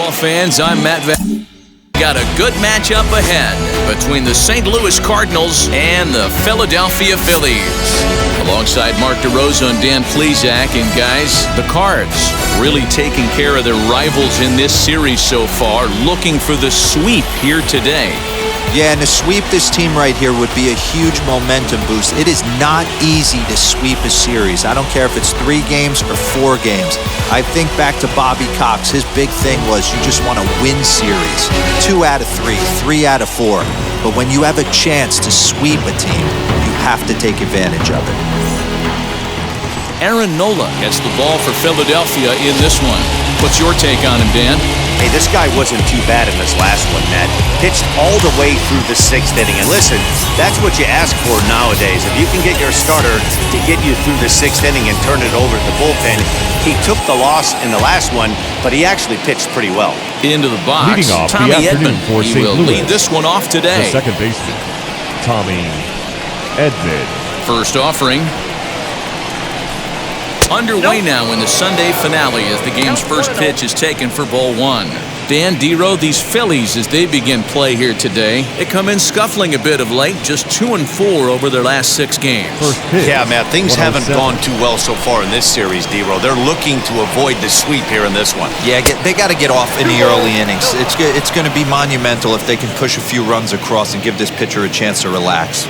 baseball fans, I'm Matt Got a good matchup ahead between the St. Louis Cardinals and the Philadelphia Phillies. Alongside Mark DeRosa and Dan Plesac, and guys, the Cards really taking care of their rivals in this series so far, looking for the sweep here today. Yeah, and to sweep this team right here would be a huge momentum boost. It is not easy to sweep a series. I don't care if it's 3 games or 4 games. I think back to Bobby Cox. His big thing was you just want to win series. 2 out of 3, 3 out of 4. But when you have a chance to sweep a team, you have to take advantage of it. Aaron Nola gets the ball for Philadelphia in this one. What's your take on him, Dan? Hey, this guy wasn't too bad in this last one, Matt. Pitched all the way through the 6th inning. And listen, that's what you ask for nowadays. If you can get your starter to get you through the 6th inning and turn it over to the bullpen, he took the loss in the last one, but he actually pitched pretty well. Into the box, leading off Tommy the afternoon Edman. for He St. will Louis, lead this one off today. the second baseman, Tommy Edman. First offering. Underway now in the Sunday finale as the game's first pitch is taken for ball 1. Dan Dero, these Phillies, as they begin play here today, they come in scuffling a bit of late, just 2-4 over their last 6 games. First pitch, Yeah, Matt, things haven't 107. gone too well so far in this series, Dero. They're looking to avoid the sweep here in this one. Yeah, they got to get off in the early innings. It's going to be monumental if they can push a few runs across and give this pitcher a chance to relax.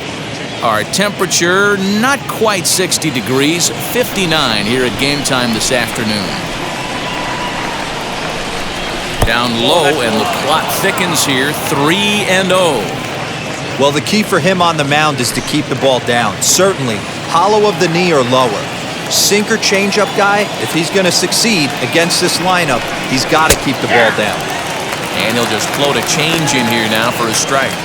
Our temperature, not quite 60 degrees, 59 here at game time this afternoon. Down low, and the plot thickens here, 3-0. Well, the key for him on the mound is to keep the ball down. Certainly, hollow of the knee or lower. Sinker changeup guy, if he's going to succeed against this lineup, he's got to keep the ball down. And he'll just float a change in here now for a strike.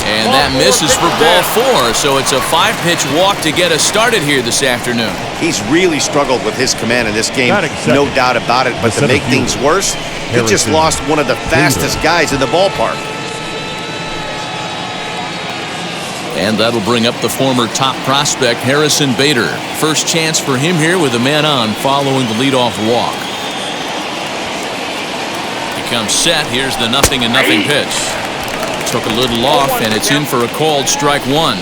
And that misses for ball 4, so it's a 5-pitch walk to get us started here this afternoon. He's really struggled with his command in this game, no doubt about it. But to make things worse, he just lost one of the fastest guys in the ballpark. And that'll bring up the former top prospect, Harrison Bader. First chance for him here with a man on following the leadoff walk. He comes set. Here's the 0-0 pitch. Took a little off, and it's in for a called strike 1.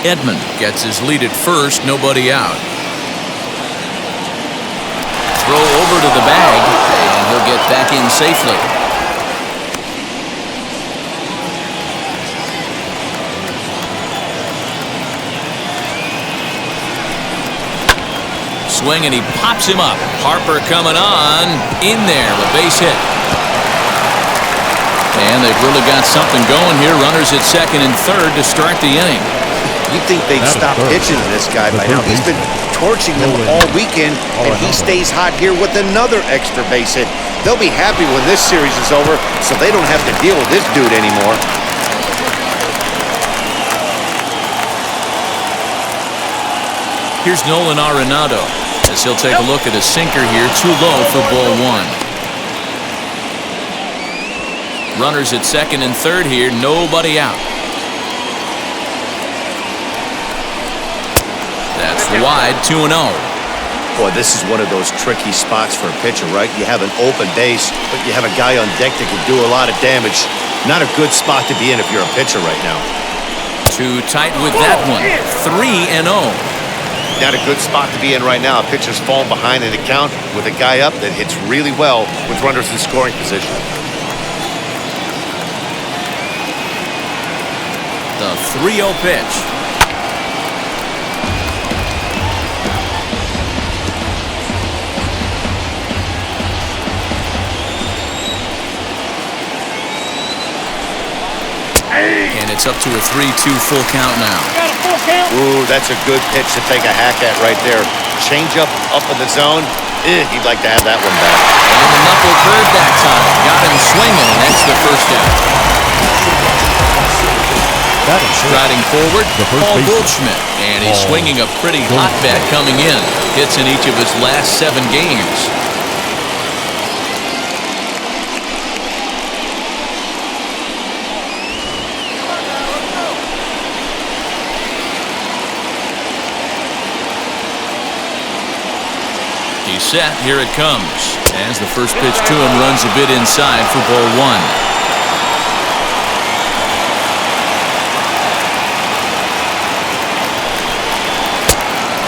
Edman gets his lead at first, nobody out. Throw over to the bag, and he'll get back in safely. Swing, and he pops him up. Harper coming on, in there, a base hit. And they've really got something going here. Runners at second and third to start the inning. You'd think they'd stop pitching to this guy by now. He's been torching them all weekend, and he stays hot here with another extra base hit. They'll be happy when this series is over, so they don't have to deal with this dude anymore. Here's Nolan Arenado as he'll take a look at a sinker here, too low for ball 1. Runners at second and third here, nobody out. That's wide, 2-0. Boy, this is one of those tricky spots for a pitcher, right? You have an open base, but you have a guy on deck that can do a lot of damage. Not a good spot to be in if you're a pitcher right now. Too tight with that one, 3-0. Not a good spot to be in right now. A pitcher's falling behind in the count with a guy up that hits really well with runners in scoring position. The 3-0 pitch. And it's up to a 3-2 full count now. Ooh, that's a good pitch to take a hack at right there. Change up in the zone. He'd like to have that one back. And the knuckle curve that time. Got him swinging, and that's the first out. Striding forward, Paul Goldschmidt. And he's swinging a pretty hot bat coming in. Hits in each of his last 7 games. He's set. Here it comes. As the first pitch to him runs a bit inside for ball one.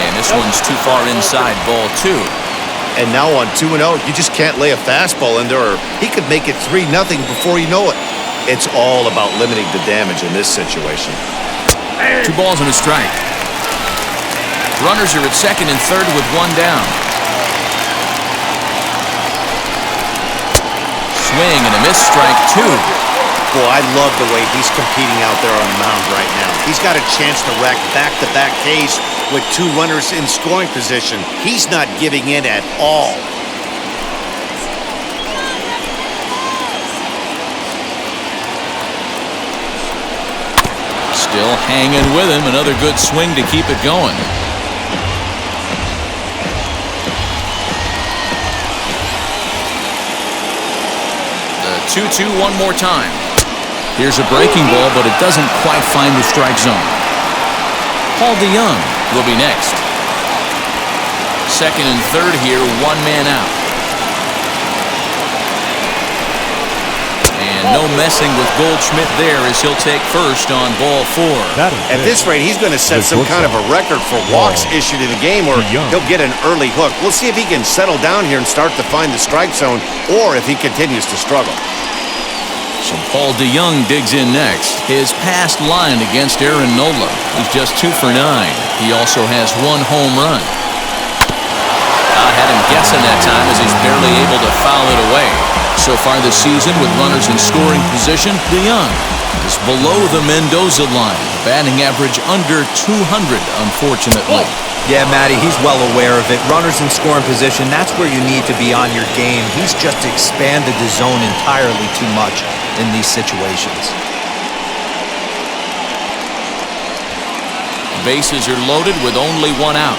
And this one's too far inside, ball two. And now on 2-0, you just can't lay a fastball in there, or he could make it 3-0 before you know it. It's all about limiting the damage in this situation. 2 balls and a strike. Runners are at second and third with one down. Swing and a miss, strike 2. Boy, I love the way he's competing out there on the mound right now. He's got a chance to rack back-to-back Ks with 2 runners in scoring position. He's not giving in at all. Still hanging with him. Another good swing to keep it going. The 2-2 one more time. Here's a breaking ball, but it doesn't quite find the strike zone. Paul DeYoung will be next. Second and third here, 1 man out. And no messing with Goldschmidt there as he'll take first on ball 4. At this rate, he's going to set some kind of a record for walks issued in the game, or he'll get an early hook. We'll see if he can settle down here and start to find the strike zone, or if he continues to struggle. So Paul DeYoung digs in next. His past line against Aaron Nola is just 2 for 9. He also has 1 home run. I had him guessing that time as he's barely able to foul it away. So far this season, with runners in scoring position, DeYoung is below the Mendoza line. Batting average under 200, unfortunately. Yeah, Matty, he's well aware of it. Runners in scoring position, that's where you need to be on your game. He's just expanded the zone entirely too much in these situations. Bases are loaded with only 1 out.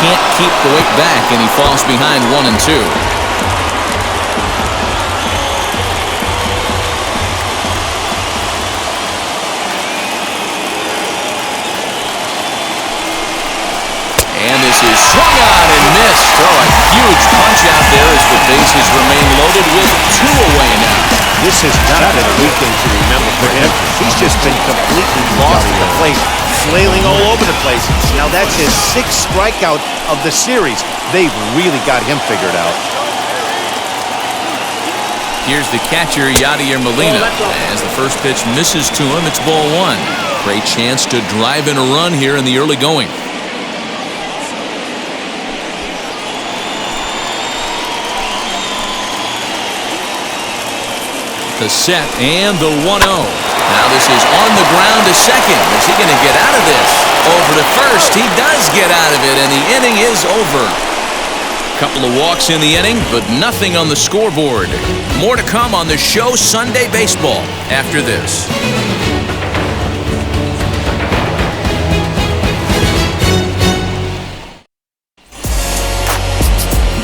Can't keep the weight back, and he falls behind 1 and 2. And this is swung on and missed. Oh, a huge punch out there as the bases remain loaded with 2 away now. This has not been a weekend to remember for him. He's just been completely lost at the plate, flailing all over the place. Now that's his 6th strikeout of the series. They've really got him figured out. Here's the catcher, Yadier Molina. As the first pitch misses to him, it's ball 1. Great chance to drive in a run here in the early going. The set and the 1-0. Now this is on the ground to second. Is he going to get out of this? Over to first. He does get out of it, and the inning is over. Couple of walks in the inning, but nothing on the scoreboard. More to come on the show Sunday Baseball after this.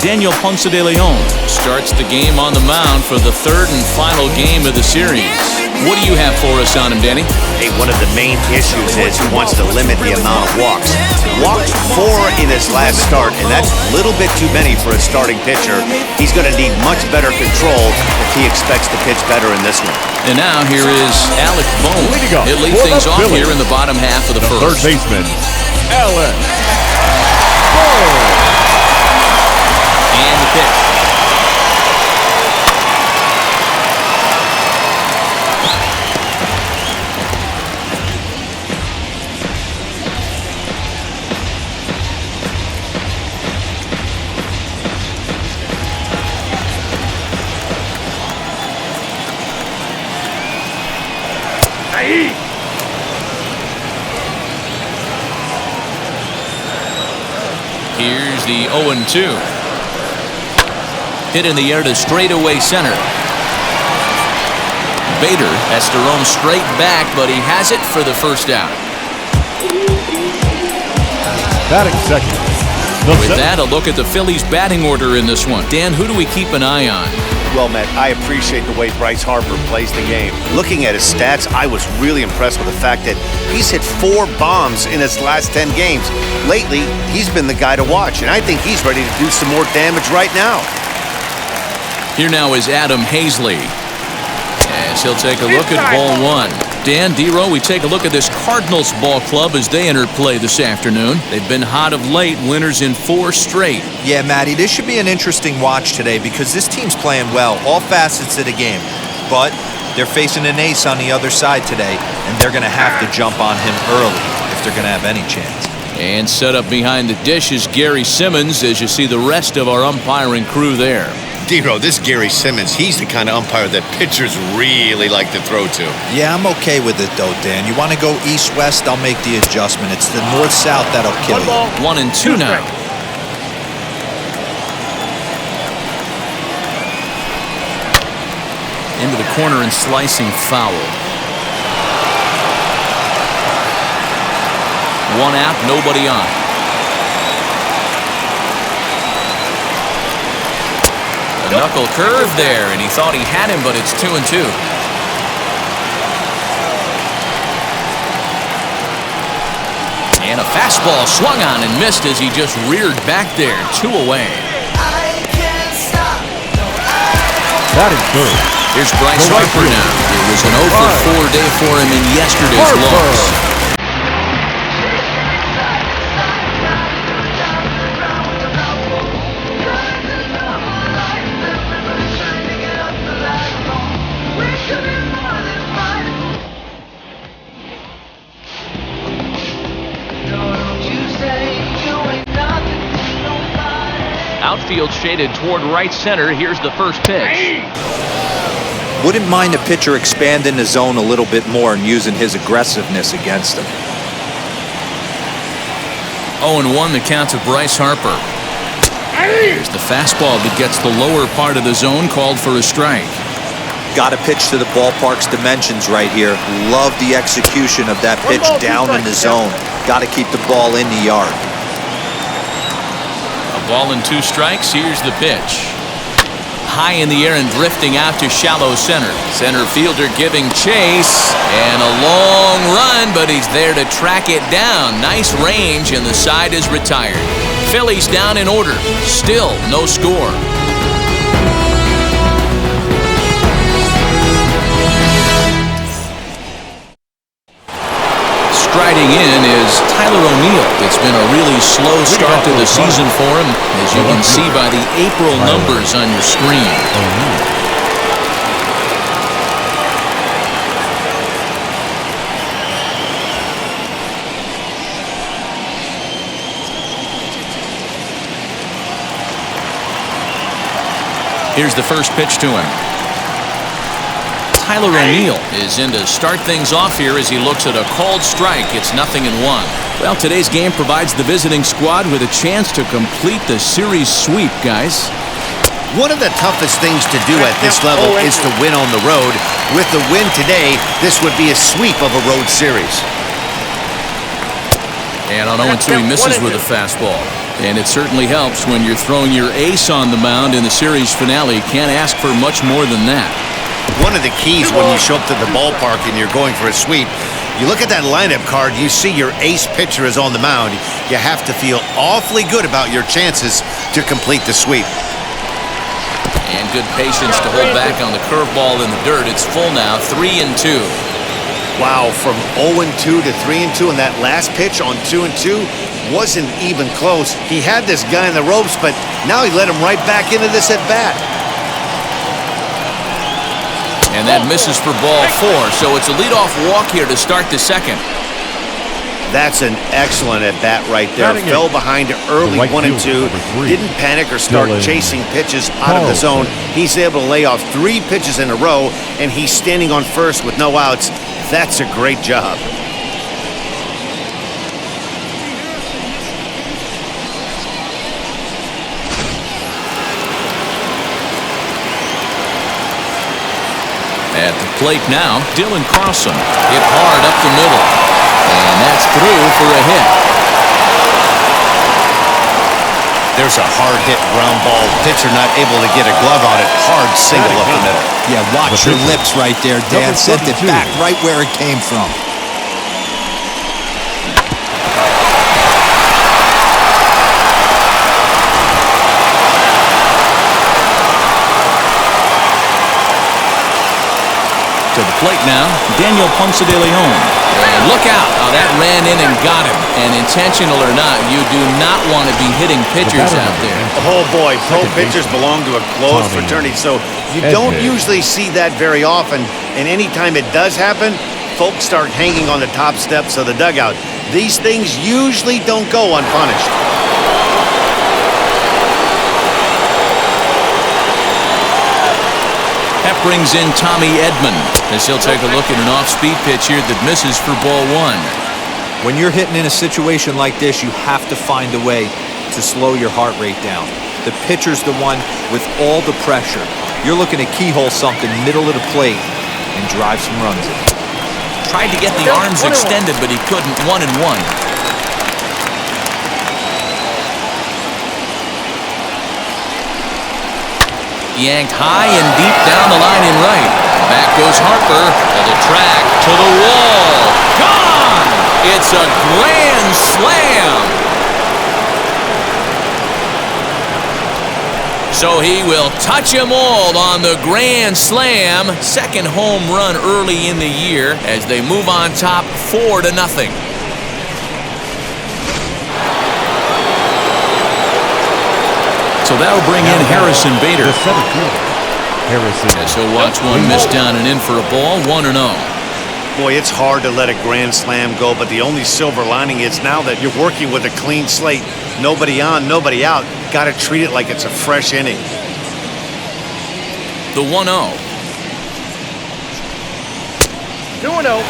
Daniel Ponce de Leon starts the game on the mound for the 3rd and final game of the series. What do you have for us on him, Danny? Hey, one of the main issues is he wants to limit the amount of walks. Walked 4 in his last start, and that's a little bit too many for a starting pitcher. He's going to need much better control if he expects to pitch better in this one. And now here is Alec Bohm. He'll lead things off here in the bottom half of the first. Third baseman, Alec Bohm. And the pitch. Here's the 0-2. Hit in the air to straightaway center. Bader has to roam straight back, but he has it for the first out. Batting second. With that, a look at the Phillies batting order in this one. Dan, who do we keep an eye on? Well, Matt, I appreciate the way Bryce Harper plays the game. Looking at his stats, I was really impressed with the fact that he's hit 4 bombs in his last 10 games. Lately, he's been the guy to watch, and I think he's ready to do some more damage right now. Here now is Adam Hazley, as he'll take a look at ball 1. Dan, D-Row, we take a look at this Cardinals ball club as they enter play this afternoon. They've been hot of late, winners in 4 straight. Yeah, Matty, this should be an interesting watch today because this team's playing well, all facets of the game. But they're facing an ace on the other side today, and they're going to have to jump on him early if they're going to have any chance. And set up behind the dish is Gary Simmons as you see the rest of our umpiring crew there. D-Row, this Gary Simmons, he's the kind of umpire that pitchers really like to throw to. Yeah, I'm okay with it, though, Dan. You want to go east-west, I'll make the adjustment. It's the north-south that'll kill you. 1 and 2 now. Into the corner and slicing foul. 1 out, nobody on. A knuckle curve there, and he thought he had him, but it's 2 and 2. And a fastball swung on and missed as he just reared back there. 2 away. That is good. Here's Bryce Harper now. It was an 0 for 4 day for him in yesterday's loss. Outfield shaded toward right center. Here's the first pitch. Wouldn't mind a pitcher expanding the zone a little bit more and using his aggressiveness against him. 0-1 the count to Bryce Harper. Here's the fastball that gets the lower part of the zone, called for a strike. Got to pitch to the ballpark's dimensions right here. Love the execution of that pitch down in the zone. Got to keep the ball in the yard. A ball and 2 strikes. Here's the pitch. High in the air and drifting out to shallow center. Center fielder giving chase. And a long run, but he's there to track it down. Nice range, and the side is retired. Phillies down in order. Still no score. Striding in is Tyler O'Neill. It's been a really slow start to the season for him, as you can see by the April numbers on your screen. Here's the first pitch to him. Tyler O'Neill is in to start things off here as he looks at a called strike. It's 0-1. Well, today's game provides the visiting squad with a chance to complete the series sweep, guys. One of the toughest things to do at this level is to win on the road. With the win today, this would be a sweep of a road series. And on 0-2, he misses with a fastball. And it certainly helps when you're throwing your ace on the mound in the series finale. Can't ask for much more than that. One of the keys when you show up to the ballpark and you're going for a sweep, you look at that lineup card, you see your ace pitcher is on the mound. You have to feel awfully good about your chances to complete the sweep. And good patience to hold back on the curveball in the dirt. It's full now, 3-2. Wow, from 0-2 to 3-2, and that last pitch on 2-2 wasn't even close. He had this guy in the ropes, but now he let him right back into this at bat. And that misses for ball 4, so it's a leadoff walk here to start the second. That's an excellent at-bat right there. Fell behind early 1-2. Didn't panic or start chasing pitches out of the zone. He's able to lay off 3 pitches in a row, and he's standing on first with no outs. That's a great job. At the plate now, Dylan Carlson hit hard up the middle. And that's through for a hit. There's a hard-hit ground ball. Pitcher not able to get a glove on it. Hard single up the middle. Yeah, watch your lips right there, Dan. Sent it back right where it came from. To the plate now, Daniel Ponce de Leon. And look out! Oh, that ran in and got him. And intentional or not, you do not want to be hitting pitchers out there. Oh boy, pro pitchers belong to a closed fraternity, so you don't usually see that very often. And anytime it does happen, folks start hanging on the top steps of the dugout. These things usually don't go unpunished. That brings in Tommy Edman as he'll take a look at an off-speed pitch here that misses for ball one. When you're hitting in a situation like this, you have to find a way to slow your heart rate down. The pitcher's the one with all the pressure. You're looking to keyhole something middle of the plate and drive some runs in. Tried to get the arms extended, but he couldn't. 1-1. Yanked high and deep down the line in right. Back goes Harper to the track, to the wall. Gone! It's a grand slam. So he will touch them all on the grand slam. Second home run early in the year as they move on top 4-0. So that'll bring in Harrison Bader. As he'll watch one miss down and in for a ball, 1-0. Boy, it's hard to let a grand slam go, but the only silver lining is now that you're working with a clean slate, nobody on, nobody out, got to treat it like it's a fresh inning. The 1-0. 2-0.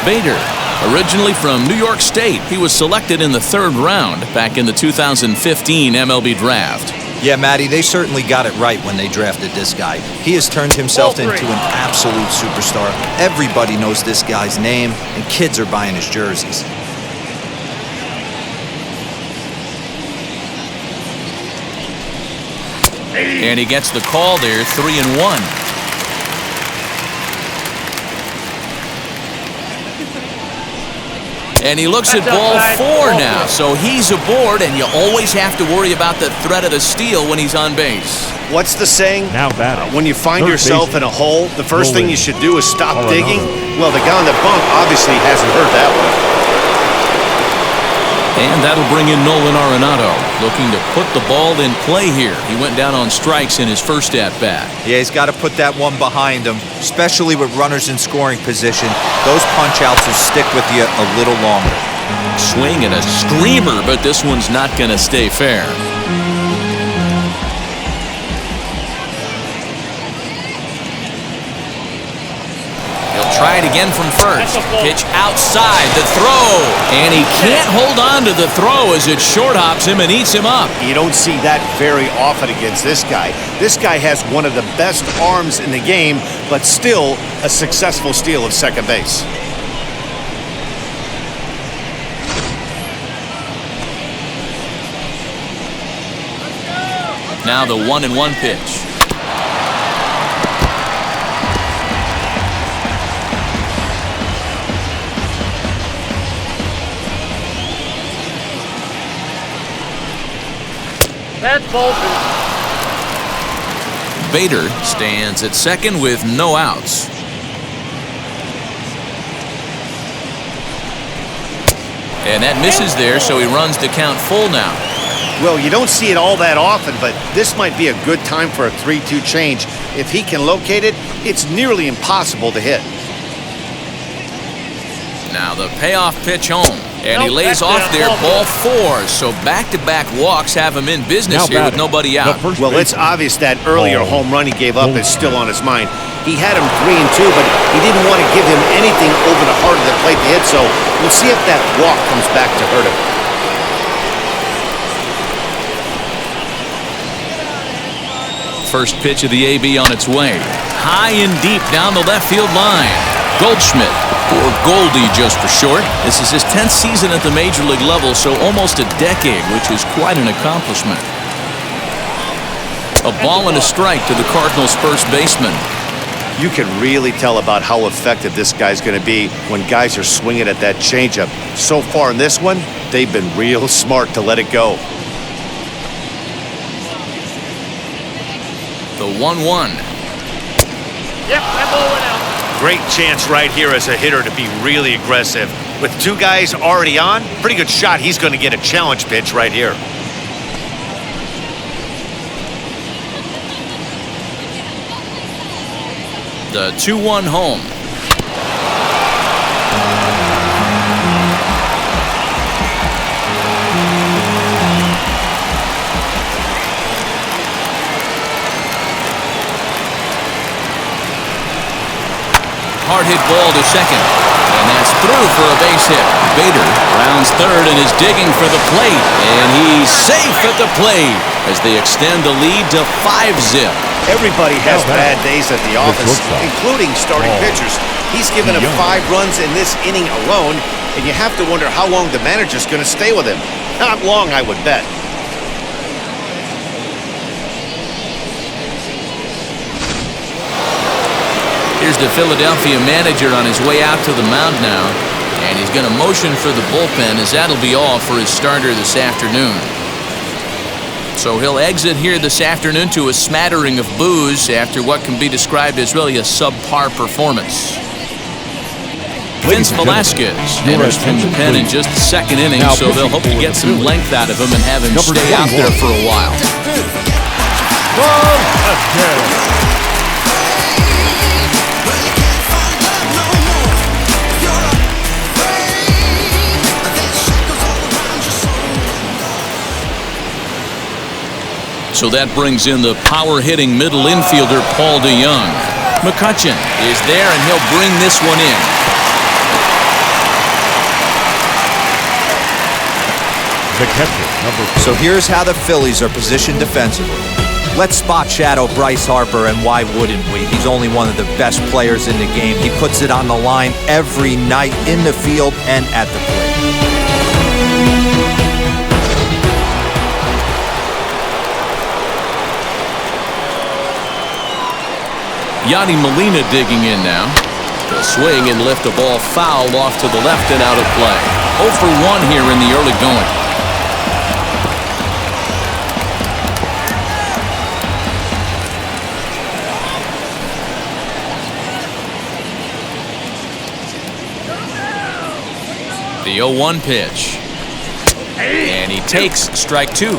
Bader, originally from New York State, he was selected in the 3rd round back in the 2015 MLB draft. Yeah, Matty, they certainly got it right when they drafted this guy. He has turned himself into an absolute superstar. Everybody knows this guy's name, and kids are buying his jerseys. And he gets the call there, 3-1. And he looks at ball 4 now, so he's aboard, and you always have to worry about the threat of the steal when he's on base. What's the saying? Now batting. When you find yourself in a hole, the first thing you should do is stop digging. Well, the guy on the bunk obviously hasn't heard that one. And that'll bring in Nolan Arenado, looking to put the ball in play here. He went down on strikes in his first at-bat. Yeah, he's got to put that one behind him, especially with runners in scoring position. Those punch-outs will stick with you a little longer. Swing and a screamer, but this one's not going to stay fair. Try it again from first. Pitch outside the throw. And he can't hold on to the throw as it short hops him and eats him up. You don't see that very often against this guy. This guy has one of the best arms in the game, but still a successful steal of second base. Now the 1-1 pitch. Bader stands at second with no outs. And that misses there, so he runs the count full now. Well, you don't see it all that often, but this might be a good time for a 3-2 change. If he can locate it, it's nearly impossible to hit. Now the payoff pitch home. And he lays off there, ball 4. So back-to-back walks have him in business here with nobody out. Well, it's obvious that earlier home run he gave up is still on his mind. He had him 3-2, but he didn't want to give him anything over the heart of the plate to hit, so we'll see if that walk comes back to hurt him. First pitch of the AB on its way. High and deep down the left field line. Goldschmidt, or Goldie just for short. This is his 10th season at the major league level, so almost a decade, which is quite an accomplishment. A ball and a strike to the Cardinals' first baseman. You can really tell about how effective this guy's going to be when guys are swinging at that changeup. So far in this one, they've been real smart to let it go. The 1-1. Yep, that ball went out. Great chance right here as a hitter to be really aggressive. With two guys already on, pretty good shot he's going to get a challenge pitch right here. The 2-1 home. Hard hit ball to second. And that's through for a base hit. Bader rounds third and is digging for the plate. And he's safe at the plate as they extend the lead to 5-zip. Everybody has bad days at the office, including starting pitchers. He's given up 5 runs in this inning alone, and you have to wonder how long the manager's going to stay with him. Not long, I would bet. Here's the Philadelphia manager on his way out to the mound now. And he's going to motion for the bullpen, as that'll be all for his starter this afternoon. So he'll exit here this afternoon to a smattering of boos after what can be described as really a subpar performance. Vince Velasquez enters from the pen in just the second inning, so they'll hope to get some length out of him and have him stay out there for a while. So that brings in the power-hitting middle infielder, Paul DeYoung. McCutchen is there, and he'll bring this one in. The catcher, number 4. So here's how the Phillies are positioned defensively. Let's spot shadow Bryce Harper, and why wouldn't we? He's only one of the best players in the game. He puts it on the line every night in the field and at the plate. Yadi Molina digging in now. He'll swing and lift the ball foul off to the left and out of play. 0 for 1 here in the early going. The 0-1 pitch. And he takes strike 2.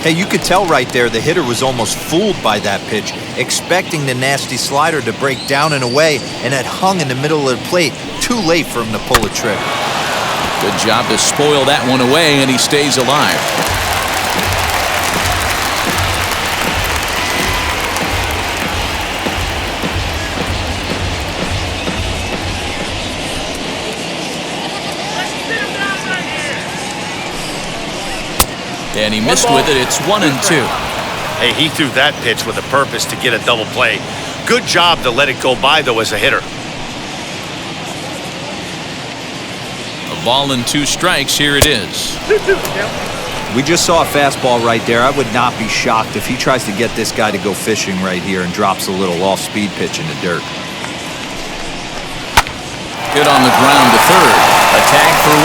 Hey, you could tell right there the hitter was almost fooled by that pitch, expecting the nasty slider to break down and away, and it hung in the middle of the plate. Too late for him to pull a trick. Good job to spoil that one away, and he stays alive. And he missed with it. It's 1 and 2. Hey, he threw that pitch with a purpose to get a double play. Good job to let it go by, though, as a hitter. A ball and 2 strikes. Here it is. We just saw a fastball right there. I would not be shocked if he tries to get this guy to go fishing right here and drops a little off-speed pitch in the dirt. Hit on the ground to third. A tag for 1.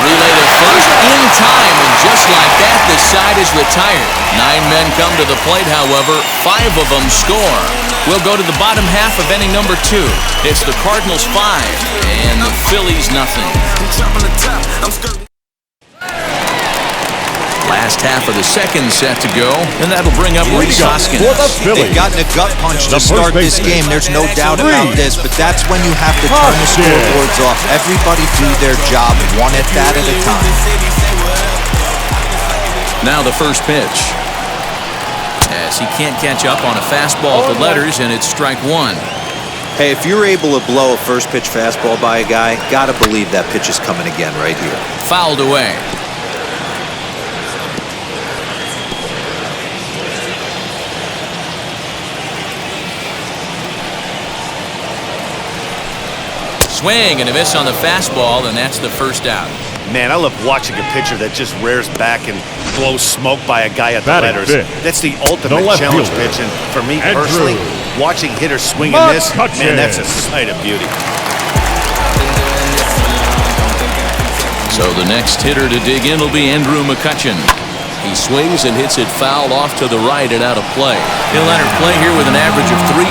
Relay to first in time. And just like that, the side is retired. 9 men come to the plate, however. 5 of them score. We'll go to the bottom half of inning number 2. It's the Cardinals 5 and the Phillies nothing. Last half of the second set to go, and that'll bring up Rhys Hoskins. They've gotten a gut punch to start this game. There's no doubt about this, but that's when you have to turn the scoreboards off. Everybody do their job one at that at a time. Now the first pitch. As he can't catch up on a fastball at the letters, and it's strike 1. Hey, if you're able to blow a first pitch fastball by a guy, gotta believe that pitch is coming again right here. Fouled away. Swing and a miss on the fastball, and that's the first out. Man, I love watching a pitcher that just rears back and blows smoke by a guy at the Batting letters. fifth, That's the ultimate the left challenge fielder, pitch. And for me Andrew personally, watching hitters swing in this, man, that's a sight of beauty. So the next hitter to dig in will be Andrew McCutcheon. He swings and hits it foul off to the right and out of play. He'll enter play here with an average of .314,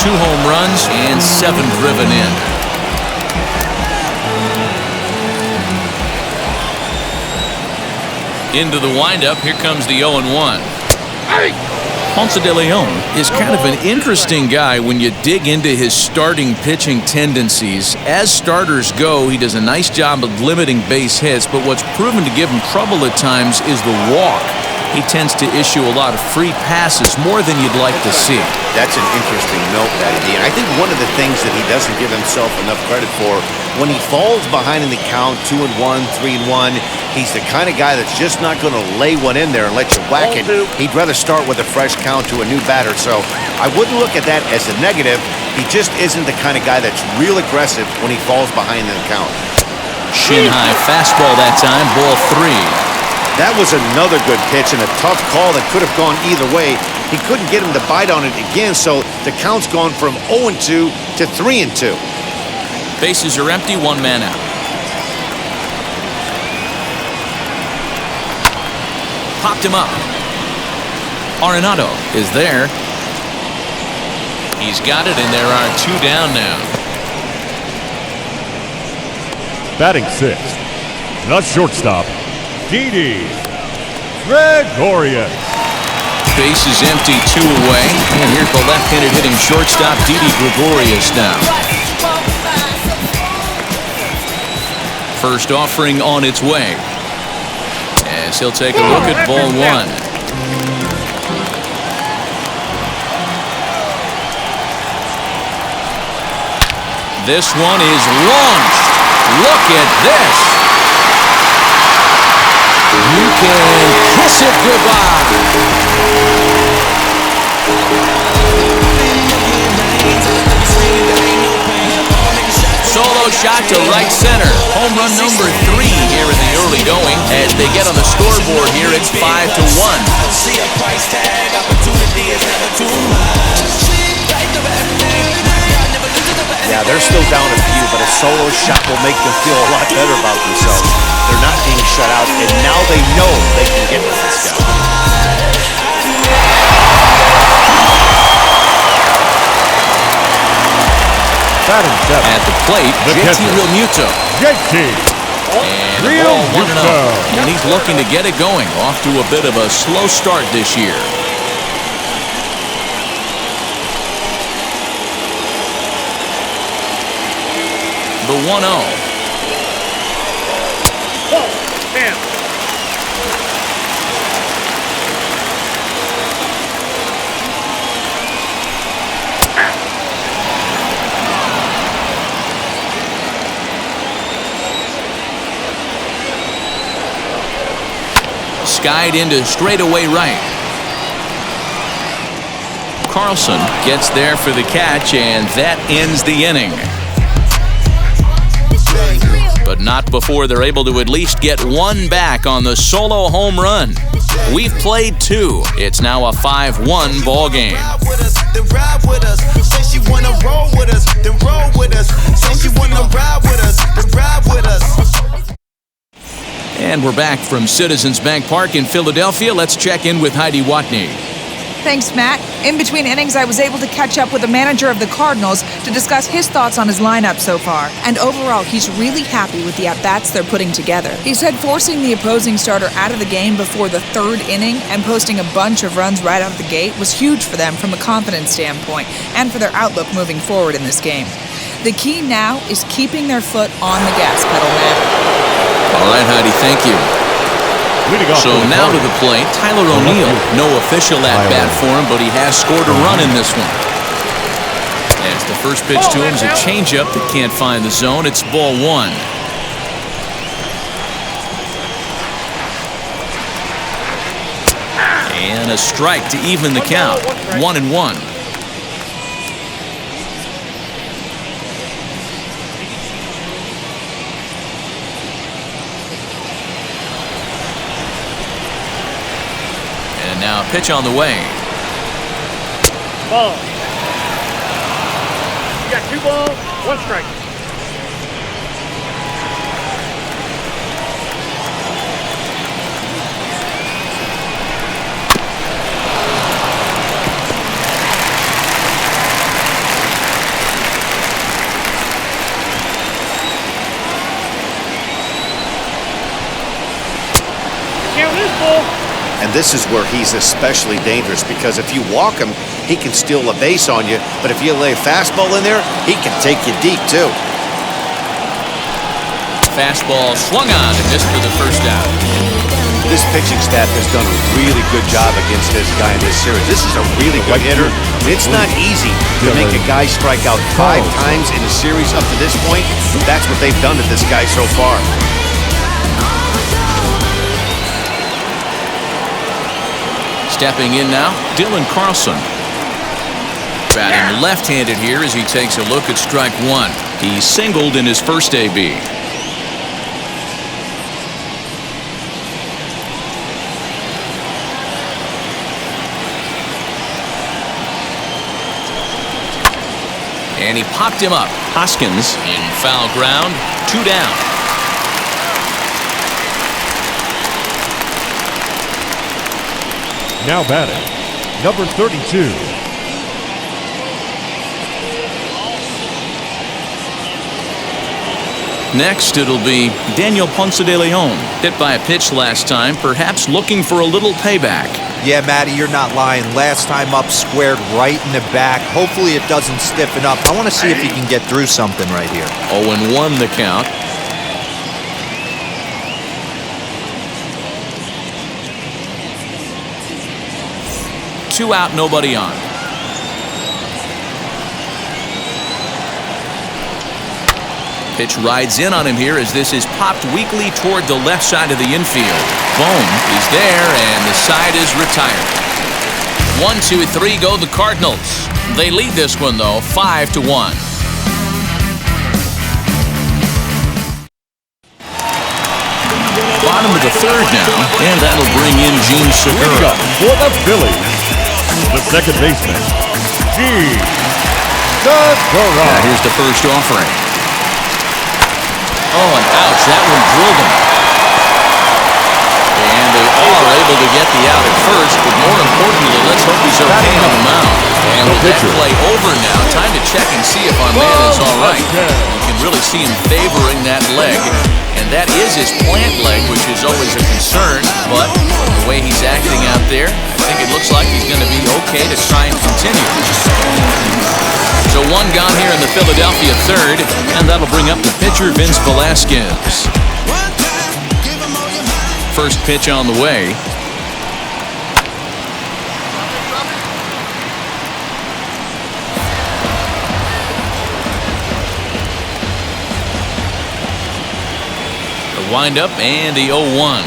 2 home runs, and 7 driven in. Into the windup, here comes the 0-1. Ponce de Leon is kind of an interesting guy when you dig into his starting pitching tendencies. As starters go, he does a nice job of limiting base hits, but what's proven to give him trouble at times is the walk. He tends to issue a lot of free passes, more than you'd like to see. That's an interesting note, Matty D. And I think one of the things that he doesn't give himself enough credit for, when he falls behind in the count, 2-1, 3-1, he's the kind of guy that's just not going to lay one in there and let you whack it. He'd rather start with a fresh count to a new batter. So I wouldn't look at that as a negative. He just isn't the kind of guy that's real aggressive when he falls behind in the count. Shin high fastball that time, ball 3. That was another good pitch and a tough call that could have gone either way. He couldn't get him to bite on it again, so the count's gone from 0-2 to 3-2. Bases are empty, 1 man out. Popped him up. Arenado is there. He's got it, and there are 2 down now. Batting sixth, the shortstop, Didi Gregorius. Base is empty, 2 away. And here's the left-handed hitting shortstop, Didi Gregorius now. First offering on its way. As he'll take a look at ball 1. This one is launched. Look at this. You can kiss it goodbye. Solo shot to right center. Home run number 3 here in the early going. As they get on the scoreboard here, it's 5-1. Yeah, they're still down a few, but a solo shot will make them feel a lot better about themselves. They're not being shut out, and now they know they can get with this guy. At the plate, JT Realmuto. And the ball 1-0. And he's looking to get it going. Off to a bit of a slow start this year. The 1-0. Skied into straightaway right. Carlson gets there for the catch, and that ends the inning. But not before they're able to at least get 1 back on the solo home run. We've played 2. It's now a 5-1 ball game. And we're back from Citizens Bank Park in Philadelphia. Let's check in with Heidi Watney. Thanks, Matt. In between innings, I was able to catch up with the manager of the Cardinals to discuss his thoughts on his lineup so far. And overall, he's really happy with the at-bats they're putting together. He said forcing the opposing starter out of the game before the 3rd inning and posting a bunch of runs right out of the gate was huge for them from a confidence standpoint and for their outlook moving forward in this game. The key now is keeping their foot on the gas pedal, Matt. All right, Heidi, thank you. So now to the plate, Tyler O'Neill. No official at-bat for him, but he has scored a run in this one. As the first pitch to him is a changeup that can't find the zone. It's ball 1. And a strike to even the count. 1-1. A pitch on the way. Ball. You got 2 balls, 1 strike. And this is where he's especially dangerous, because if you walk him, he can steal a base on you. But if you lay a fastball in there, he can take you deep, too. Fastball swung on and missed for the first out. This pitching staff has done a really good job against this guy in this series. This is a really good hitter. It's not easy to make a guy strike out 5 times in a series up to this point. That's what they've done to this guy so far. Stepping in now, Dylan Carlson. Batting left-handed here as he takes a look at strike 1. He singled in his first AB. And he popped him up. Hoskins in foul ground, 2 down. Now batting, number 32. Next, it'll be Daniel Ponce de Leon. Hit by a pitch last time, perhaps looking for a little payback. Yeah, Matty, you're not lying. Last time up, squared right in the back. Hopefully it doesn't stiffen up. I want to see if he can get through something right here. 0-1 the count. Two out, nobody on. Pitch rides in on him here as this is popped weakly toward the left side of the infield. Bohm is there, and the side is retired. 1, 2, 3 go the Cardinals. They lead this one, though, 5-1. Bottom of the 3rd now, and that'll bring in Gene Segura. For the Phillies, the second baseman, Gene Segura. Now here's the first offering. Oh, and ouch, that one drilled him. And they are able to get the out at first, but more importantly, let's hope he's okay on the mound. And with that play over now, time to check and see if our man is all right. You can really see him favoring that leg, and that is his plant leg, which is always a concern, but the way he's acting out there, I think it looks like he's going to be okay to try and continue. So 1 gone here in the Philadelphia 3rd, and that'll bring up the pitcher, Vince Velasquez. First pitch on the way. The windup and the 0-1.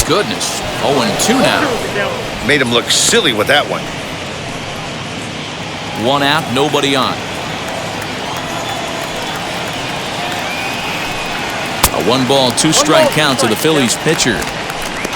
Goodness, 0-2 now. Made him look silly with that one. 1 out, nobody on. A 1-ball, 2-strike count to the Phillies pitcher.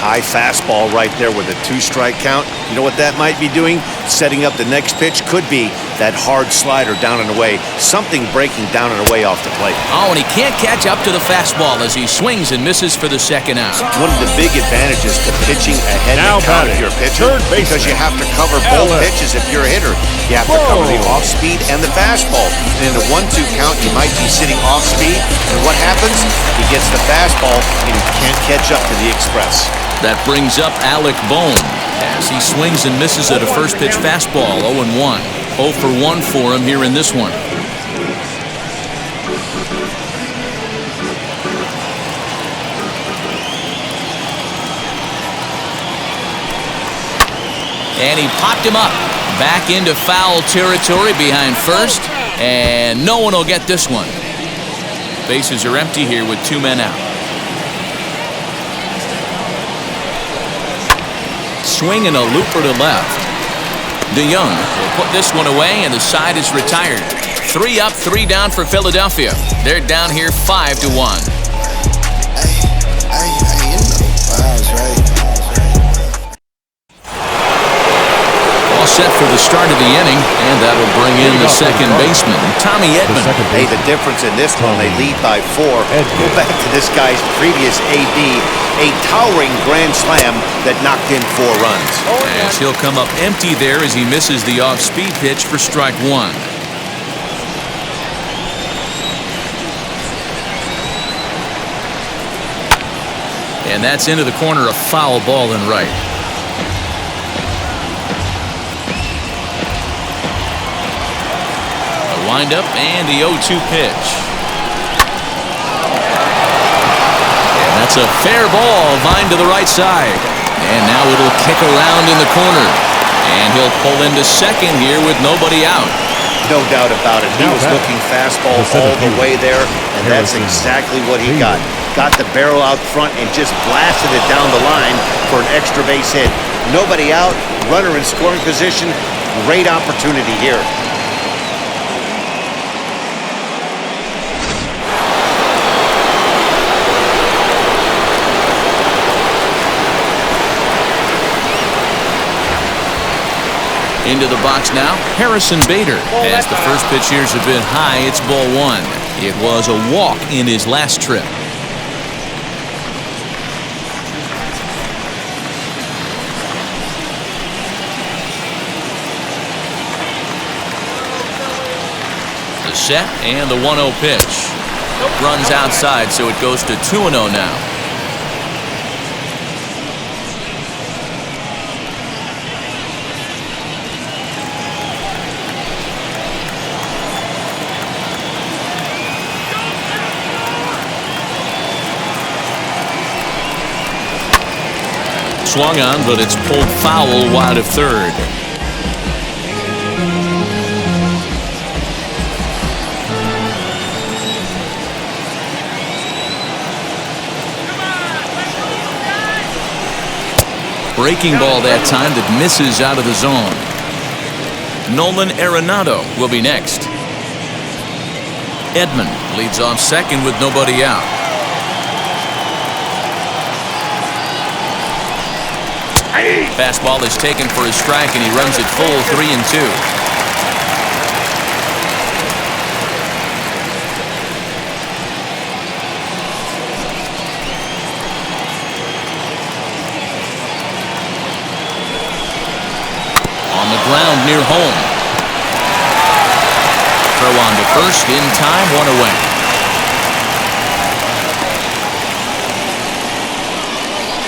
High fastball right there with a 2-strike count. You know what that might be doing? Setting up the next pitch. Could be that hard slider down and away. Something breaking down and away off the plate. Oh, and he can't catch up to the fastball as he swings and misses for the 2nd out. One of the big advantages to pitching ahead of the count if you're a pitcher, because you have to cover both pitches if you're a hitter. You have to cover the off-speed and the fastball. And in the 1-2 count, you might be sitting off-speed, and what happens? He gets the fastball, and he can't catch up to the express. That brings up Alec Bohm as he swings and misses at a first-pitch fastball, 0-1. 0 for 1 for him here in this one. And he popped him up. Back into foul territory behind first, and no one will get this one. Bases are empty here with 2 men out. Swing and a looper to left. DeYoung will put this one away, and the side is retired. 3 up, 3 down for Philadelphia. They're down here 5-1. set for the start of the inning, and that'll bring in the second baseman, Tommy Edman. Hey, the difference in this one, they lead by 4. Go back to this guy's previous AB, a towering grand slam that knocked in 4 runs. As he'll come up empty there as he misses the off-speed pitch for strike 1. And that's into the corner, a foul ball in right. A windup and the 0-2 pitch. And that's a fair ball, lined to the right side. And now it'll kick around in the corner. And he'll pull into second here with nobody out. No doubt about it. He was looking fastball all the way there, and that's exactly what he got. Got the barrel out front and just blasted it down the line for an extra base hit. Nobody out, runner in scoring position. Great opportunity here. Into the box now, Harrison Bader. As the first pitch here's a bit high, it's ball 1. It was a walk in his last trip. The set and the 1-0 pitch. Runs outside, so it goes to 2-0 now. Swung on, but it's pulled foul wide of third. Breaking ball that time that misses out of the zone. Nolan Arenado will be next. Edman leads off second with nobody out. Fastball is taken for a strike, and he runs it full 3-2. On the ground near home. Throw on to first in time, 1 away.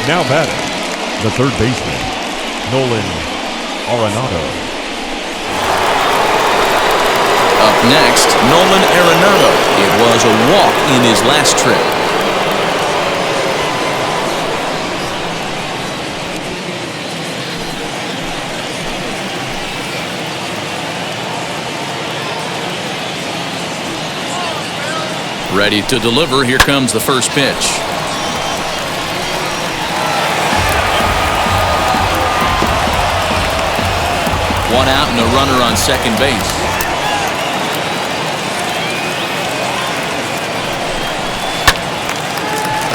Now batting, the third baseman, Nolan Arenado. Up next, Nolan Arenado. It was a walk in his last trip. Ready to deliver. Here comes the first pitch. One out and a runner on second base.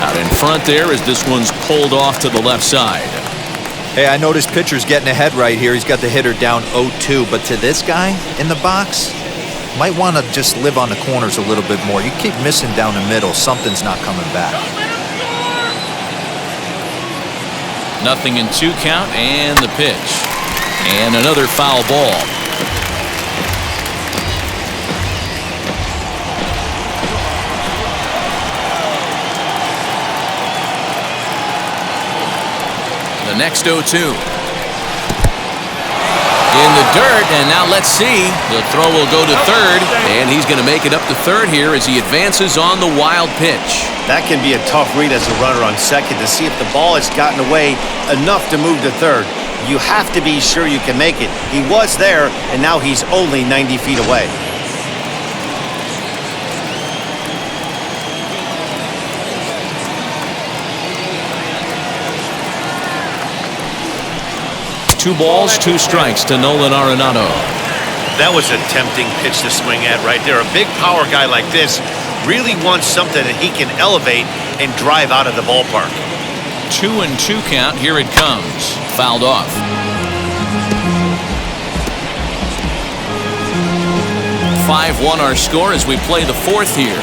Out in front there as this one's pulled off to the left side. Hey, I noticed pitcher's getting ahead right here. He's got the hitter down 0-2, but to this guy in the box, might want to just live on the corners a little bit more. You keep missing down the middle, something's not coming back. Nothing in 2 count, and the pitch. And another foul ball. The next 0-2. In the dirt, and now let's see. The throw will go to third, and he's going to make it up to third here as he advances on the wild pitch. That can be a tough read as a runner on second to see if the ball has gotten away enough to move to third. You have to be sure you can make it. He was there, and now he's only 90 feet away. Two balls, 2 strikes to Nolan Arenado. That was a tempting pitch to swing at right there. A big power guy like this really wants something that he can elevate and drive out of the ballpark. 2-2 count. Here it comes. Fouled off. 5-1 our score as we play the fourth here.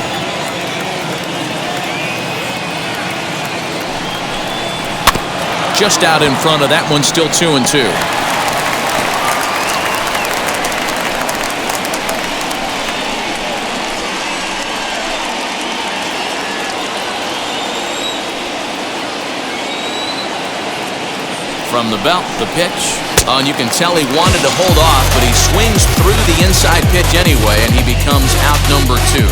Just out in front of that one, still 2-2. From the belt, the pitch. Oh, and you can tell he wanted to hold off, but he swings through the inside pitch anyway, and he becomes out number 2.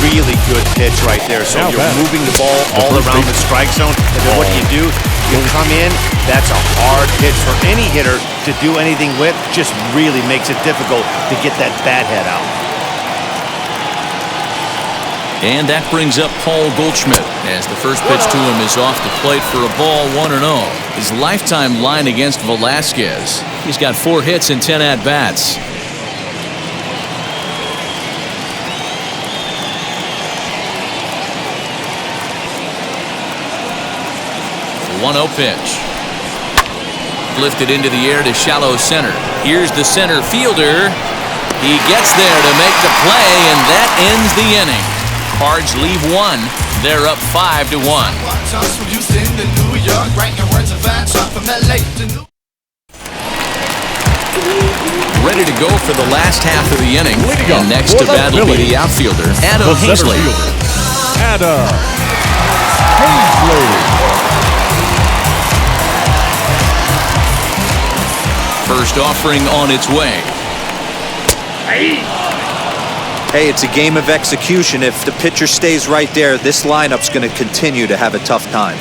Really good pitch right there. So you're moving the ball all around the strike zone, and then what do? You come in. That's a hard pitch for any hitter to do anything with. Just really makes it difficult to get that bat head out. And that brings up Paul Goldschmidt as the first pitch to him is off the plate for a ball, 1-0. His lifetime line against Velasquez. He's got 4 hits and 10 at-bats. The 1-0 pitch. Lifted into the air to shallow center. Here's the center fielder. He gets there to make the play, and that ends the inning. Cards leave 1. They're up 5-1. Ready to go for the last half of the inning. And next to bat will be the outfielder, Adam Haseley. Adam Haseley. First offering on its way. Hey, it's a game of execution. If the pitcher stays right there, this lineup's going to continue to have a tough time.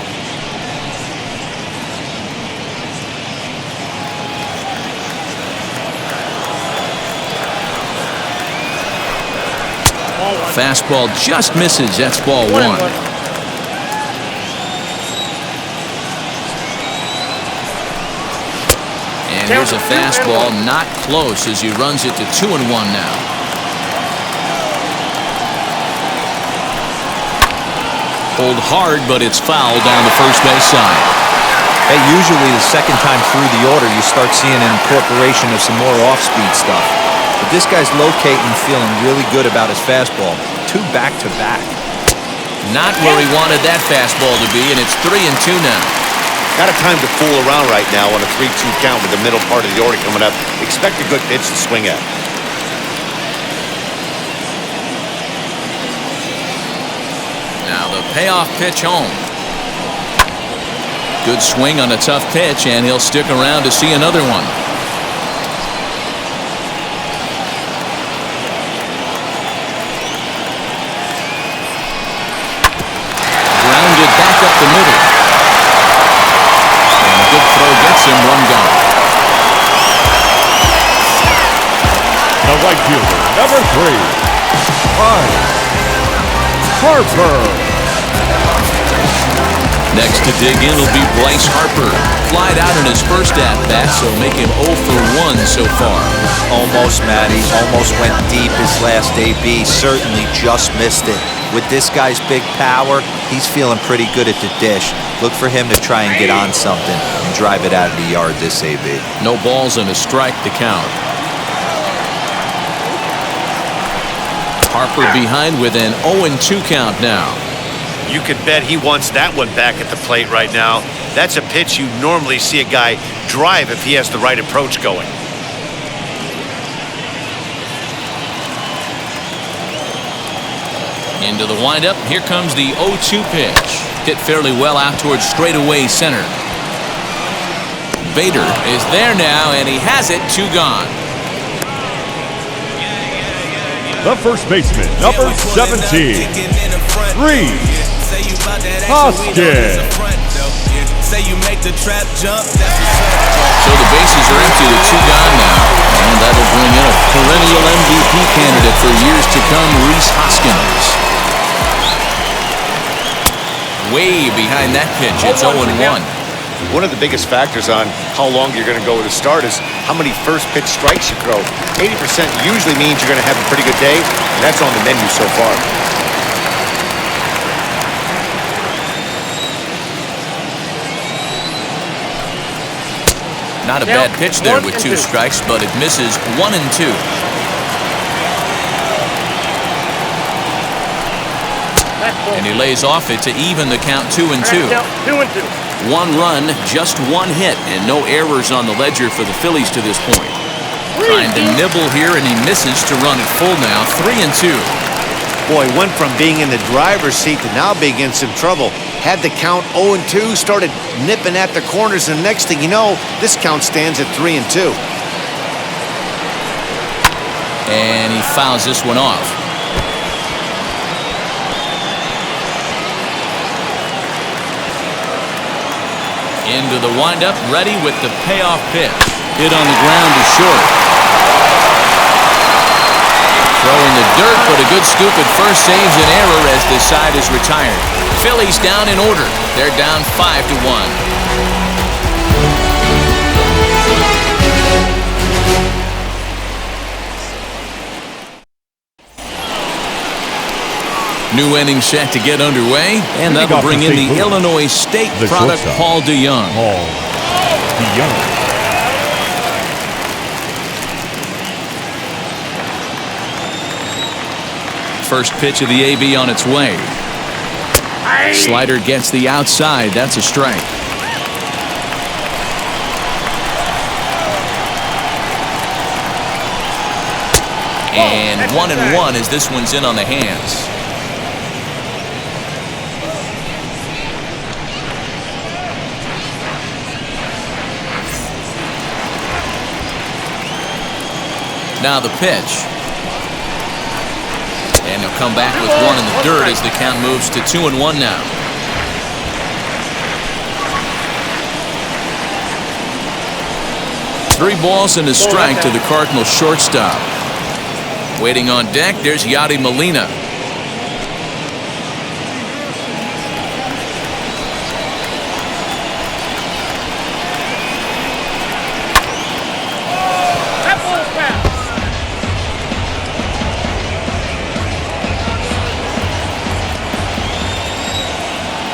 Fastball just misses. That's ball 1. And here's a fastball, not close, as he runs it to 2-1 now. Hold hard, but it's foul down the first base side. Hey, usually the second time through the order, you start seeing an incorporation of some more off-speed stuff. But this guy's locating, feeling really good about his fastball. 2 back-to-back. Not where he wanted that fastball to be, and it's 3-2 now. Got a time to fool around right now on a 3-2 count with the middle part of the order coming up. Expect a good pitch to swing at. Now the payoff pitch home. Good swing on a tough pitch, and he'll stick around to see another one. Grounded back up the middle. And a good throw gets him, 1 gone. The right fielder, number 3, Harper. Next to dig in will be Bryce Harper. Flied out in his first at-bat, so make him 0 for 1 so far. Almost, Matty. Almost went deep his last AB. Certainly just missed it. With this guy's big power, he's feeling pretty good at the dish. Look for him to try and get on something and drive it out of the yard this AB. No balls and a strike to count. Harper behind with an 0-2 count now. You can bet he wants that one back at the plate right now. That's a pitch you normally see a guy drive if he has the right approach going. Into the windup. Here comes the 0-2 pitch. Hit fairly well out towards straightaway center. Bader is there now, and he has it. 2 gone. The first baseman, number 17, Reese Hoskins. So the bases are empty with 2 gone now, and that'll bring in a perennial MVP candidate for years to come, Reese Hoskins. Way behind that pitch. It's 0-1. One of the biggest factors on how long you're going to go with a start is how many first pitch strikes you throw. 80% usually means you're going to have a pretty good day, and that's on the menu so far. Not a bad pitch there with 2 strikes, but it misses. 1-2. And he lays off it to even the count 2-2. 2-2. 1 run, just 1 hit, and no errors on the ledger for the Phillies to this point. Trying to nibble here, and he misses to run it full now. 3-2. Boy, went from being in the driver's seat to now being in some trouble. Had the count 0-2, started nipping at the corners, and next thing you know, this count stands at 3-2. And he fouls this one off. Into the windup, ready with the payoff pitch. Hit on the ground to short. Throwing the dirt, but a good scoop at first saves an error as this side is retired. Phillies down in order. They're down 5-1. New inning set to get underway, and that'll bring in the Illinois State product, Paul DeYoung. First pitch of the AB on its way. Slider gets the outside. That's a strike. And 1-1 as this one's in on the hands. Now the pitch. And he'll come back with 1 in the dirt as the count moves to 2-1 now. Three balls and a strike to the Cardinals shortstop. Waiting on deck, there's Yadi Molina.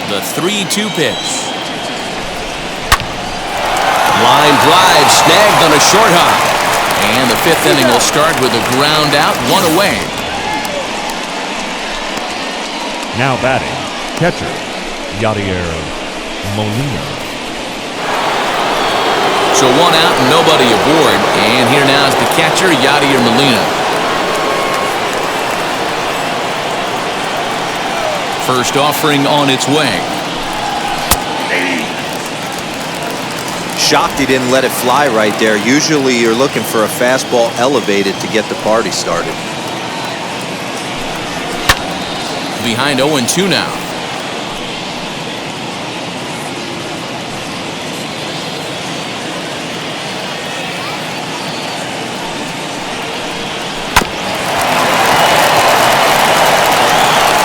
The 3-2 pitch. Line drive snagged on a short hop. And the 5th inning will start with a ground out, 1 away. Now batting, catcher, Yadier Molina. So 1 out and nobody aboard. And here now is the catcher, Yadier Molina. First offering on its way. Shocked he didn't let it fly right there. Usually you're looking for a fastball elevated to get the party started. Behind 0-2 now.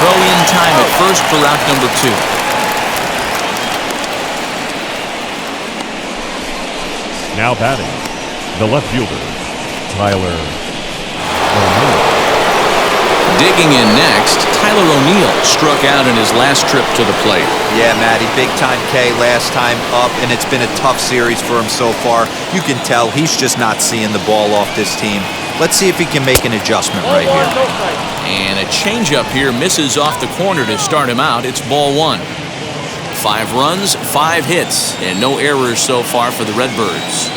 Throw-in time at first for out number 2. Now batting, the left fielder, Tyler O'Neill. Digging in next, Tyler O'Neill struck out in his last trip to the plate. Yeah, Matty, big-time K last time up, and it's been a tough series for him so far. You can tell he's just not seeing the ball off this team. Let's see if he can make an adjustment right here. And a changeup here misses off the corner to start him out. It's ball 1. 5 runs, 5 hits, and no errors so far for the Redbirds.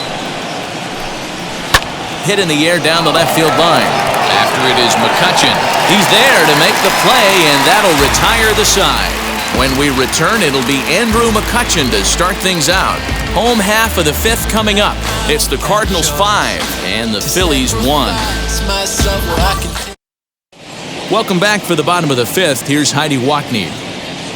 Hit in the air down the left field line. After it is McCutchen. He's there to make the play, and that'll retire the side. When we return, it'll be Andrew McCutchen to start things out. Home half of the 5th coming up. It's the Cardinals 5 and the Phillies 1. Welcome back for the bottom of the 5th. Here's Heidi Watney.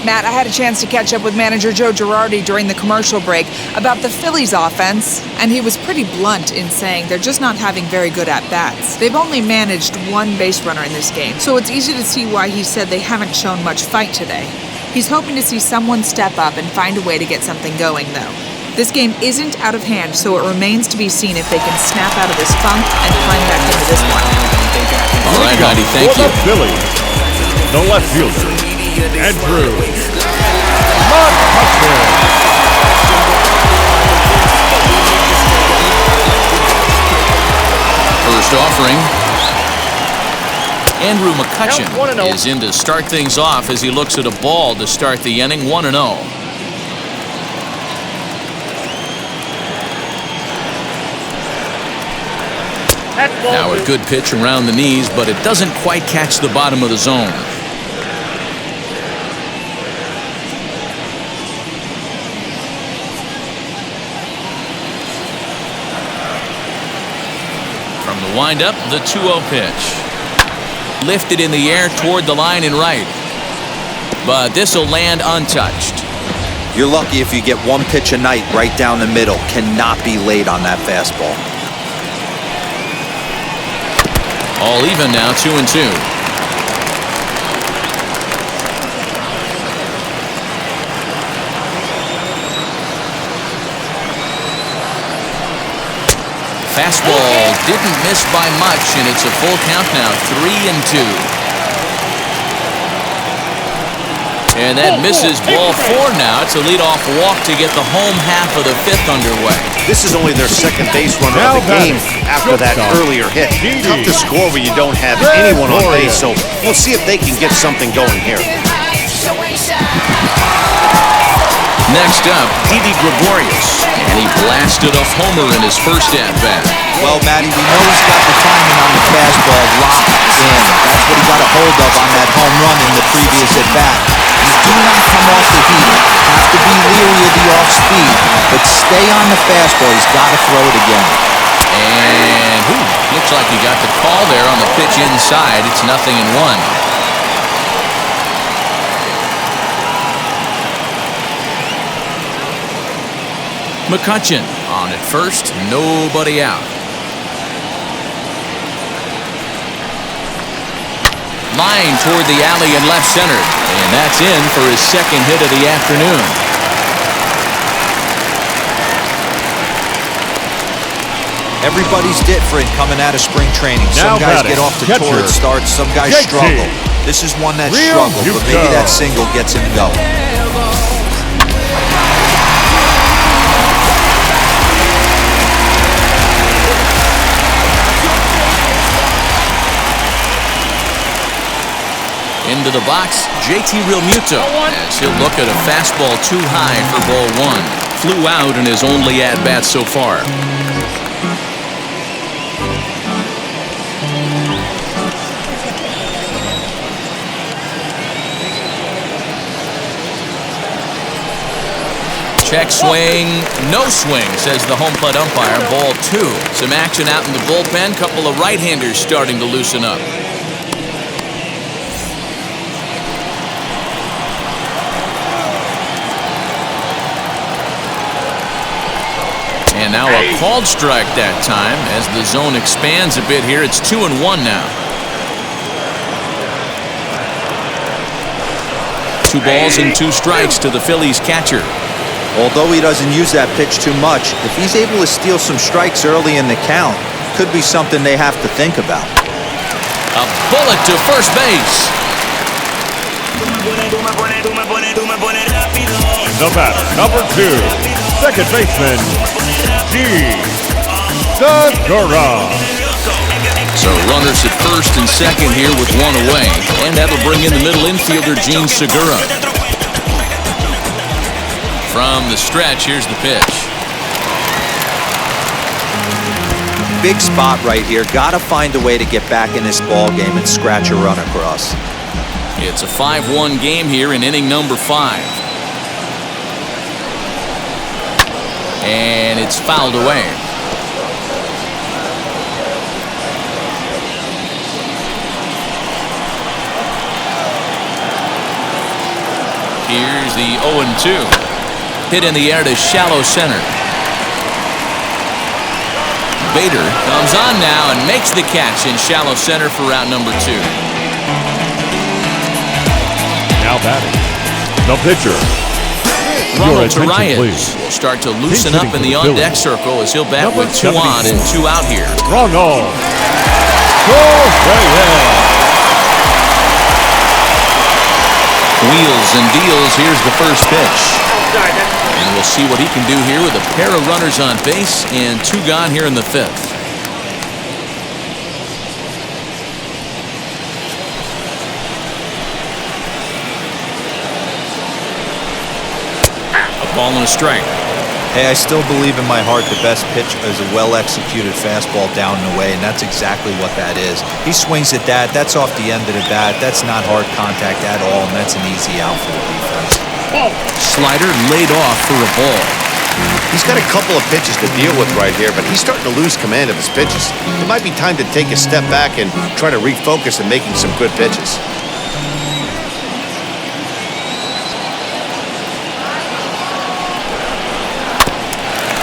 Matt, I had a chance to catch up with manager Joe Girardi during the commercial break about the Phillies offense, and he was pretty blunt in saying they're just not having very good at-bats. They've only managed 1 base runner in this game, so it's easy to see why he said they haven't shown much fight today. He's hoping to see someone step up and find a way to get something going, though. This game isn't out of hand, so it remains to be seen if they can snap out of this funk and climb back into this one. All right, Heidi, thank you. For the Phillies, the left fielder, Andrew McCutchen. First offering. Andrew McCutcheon Count 1-0. is in to start things off as he looks at a ball to start the inning. 1-0. That's ball Now a 2. good pitch around the knees, but it doesn't quite catch the bottom of the zone. From the windup, the 2-0 pitch. Lifted in the air toward the line and right. But this will land untouched. You're lucky if you get one pitch a night right down the middle. Cannot be late on that fastball. All even now, 2-2. Fastball didn't miss by much, and it's a full count now, 3-2. And that misses ball 4 now. It's a leadoff walk to get the home half of the 5th underway. This is only their second base runner Now of the game batting, after that shortstop, earlier hit. Didi. Tough to score when you don't have Red anyone on Warrior. base, so we'll see if they can get something going here. Next up, Didi Gregorius. And he blasted a homer in his first at-bat. Well, Matty, we know he's got the timing on the fastball locked in. That's what he got a hold of on that home run in the previous at-bat. You do not come off the heat. Have to be leery of the off-speed, but stay on the fastball. He's got to throw it again. And looks like he got the call there on the pitch inside. It's 0-1. McCutcheon on at first, nobody out. Line toward the alley in left center, and that's in for his second hit of the afternoon. Everybody's different coming out of spring training. Now Some guys batting, get off to catcher, torrid starts, some guys JT. struggle. This is one that Real struggled, but you maybe go. that single gets him going. Into the box, JT Realmuto, as he'll look at a fastball too high for ball 1. Flew out in his only at-bat so far. Check swing, no swing, says the home plate umpire. Ball 2. Some action out in the bullpen. Couple of right-handers starting to loosen up. And now a called strike that time as the zone expands a bit here. It's 2-1 now. 2 balls and 2 strikes to the Phillies catcher. Although he doesn't use that pitch too much, if he's able to steal some strikes early in the count, could be something they have to think about. A bullet to first base. The batter, number 2, second baseman, Segura. So runners at first and second here with 1 away. And that'll bring in the middle infielder, Gene Segura. From the stretch, here's the pitch. Big spot right here. Got to find a way to get back in this ball game and scratch a run across. It's a 5-1 game here in inning number 5. And it's fouled away. Here's the 0-2. Hit in the air to shallow center. Bader comes on now and makes the catch in shallow center for route number 2. Now batting, the pitcher. Ronald attention, Torreyes please. will start to loosen hitting up in for the the on-deck Phillies. circle as he'll bat Number with 2 on and 2 out here. Ronald Torreyes. Wheels and deals. Here's the first pitch. And we'll see what he can do here with a pair of runners on base and 2 gone here in the 5th. Ball and a strike. Hey, I still believe in my heart the best pitch is a well-executed fastball down and away, and that's exactly what that is. He swings at that. That's off the end of the bat. That's not hard contact at all, and that's an easy out for the defense. Slider laid off for a ball. He's got a couple of pitches to deal with right here, but he's starting to lose command of his pitches. It might be time to take a step back and try to refocus on making some good pitches.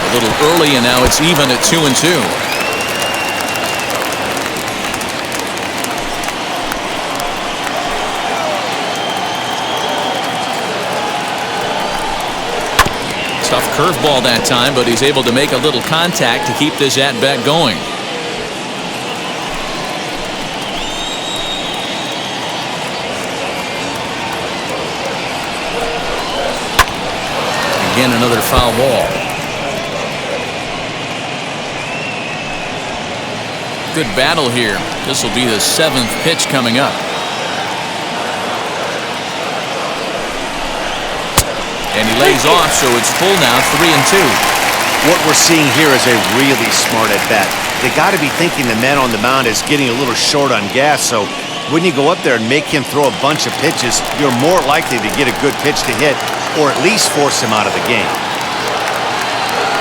A little early, and now it's even at 2-2. Tough curveball that time, but he's able to make a little contact to keep this at-bat going. Again, another foul ball. Good battle here. This will be the 7th pitch coming up. And he lays off, so it's full now, 3-2. What we're seeing here is a really smart at-bat. They got to be thinking the man on the mound is getting a little short on gas, so when you go up there and make him throw a bunch of pitches, you're more likely to get a good pitch to hit, or at least force him out of the game.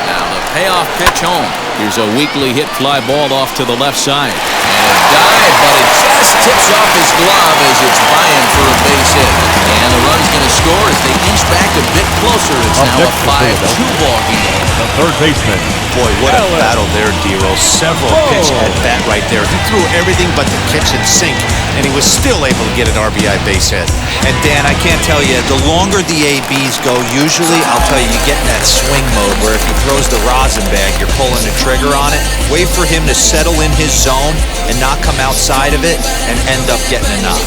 Now the payoff pitch home. Here's a weakly hit fly ball off to the left side. And a dive, but it just tips off his glove as it's by him for a base hit. And the run's going to score as they inch back a bit closer. It's now a 5-2 ball game. The third baseman. Boy, what a battle there, D-Roll. Several pitch at bat right there. He threw everything but the kitchen sink, and he was still able to get an RBI base hit. And Dan, I can't tell you, the longer the ABs go, usually, I'll tell you, you get in that swing mode where if he throws the rosin bag, you're pulling the trigger on it. Wait for him to settle in his zone and not come outside of it and end up getting a knock.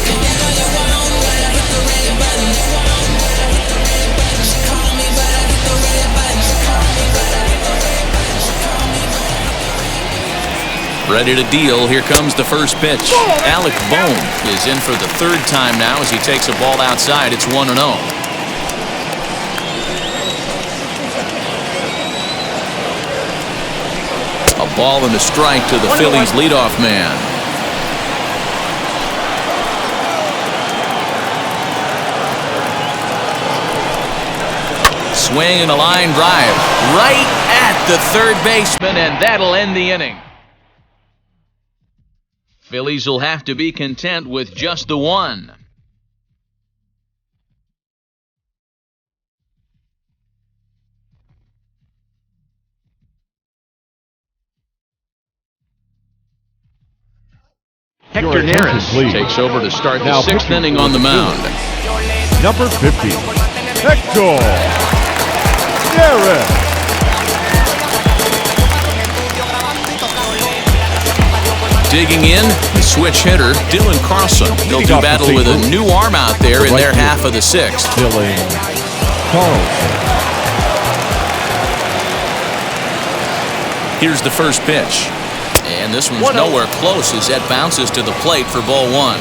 Ready to deal. Here comes the first pitch. Alec Bohm is in for the 3rd time now as he takes a ball outside. It's 1-0. A ball and a strike to the Phillies leadoff man. Swing and a line drive right at the third baseman, and that'll end the inning. Phillies will have to be content with just the one. Hector Neris takes over to start the 6th inning on the mound. Number 50, Hector Neris. Digging in, the switch hitter, Dylan Carlson. They'll do battle with a new arm out there in their half of the 6th. Dylan Carlson. Here's the first pitch. And this one's nowhere close as that bounces to the plate for ball 1.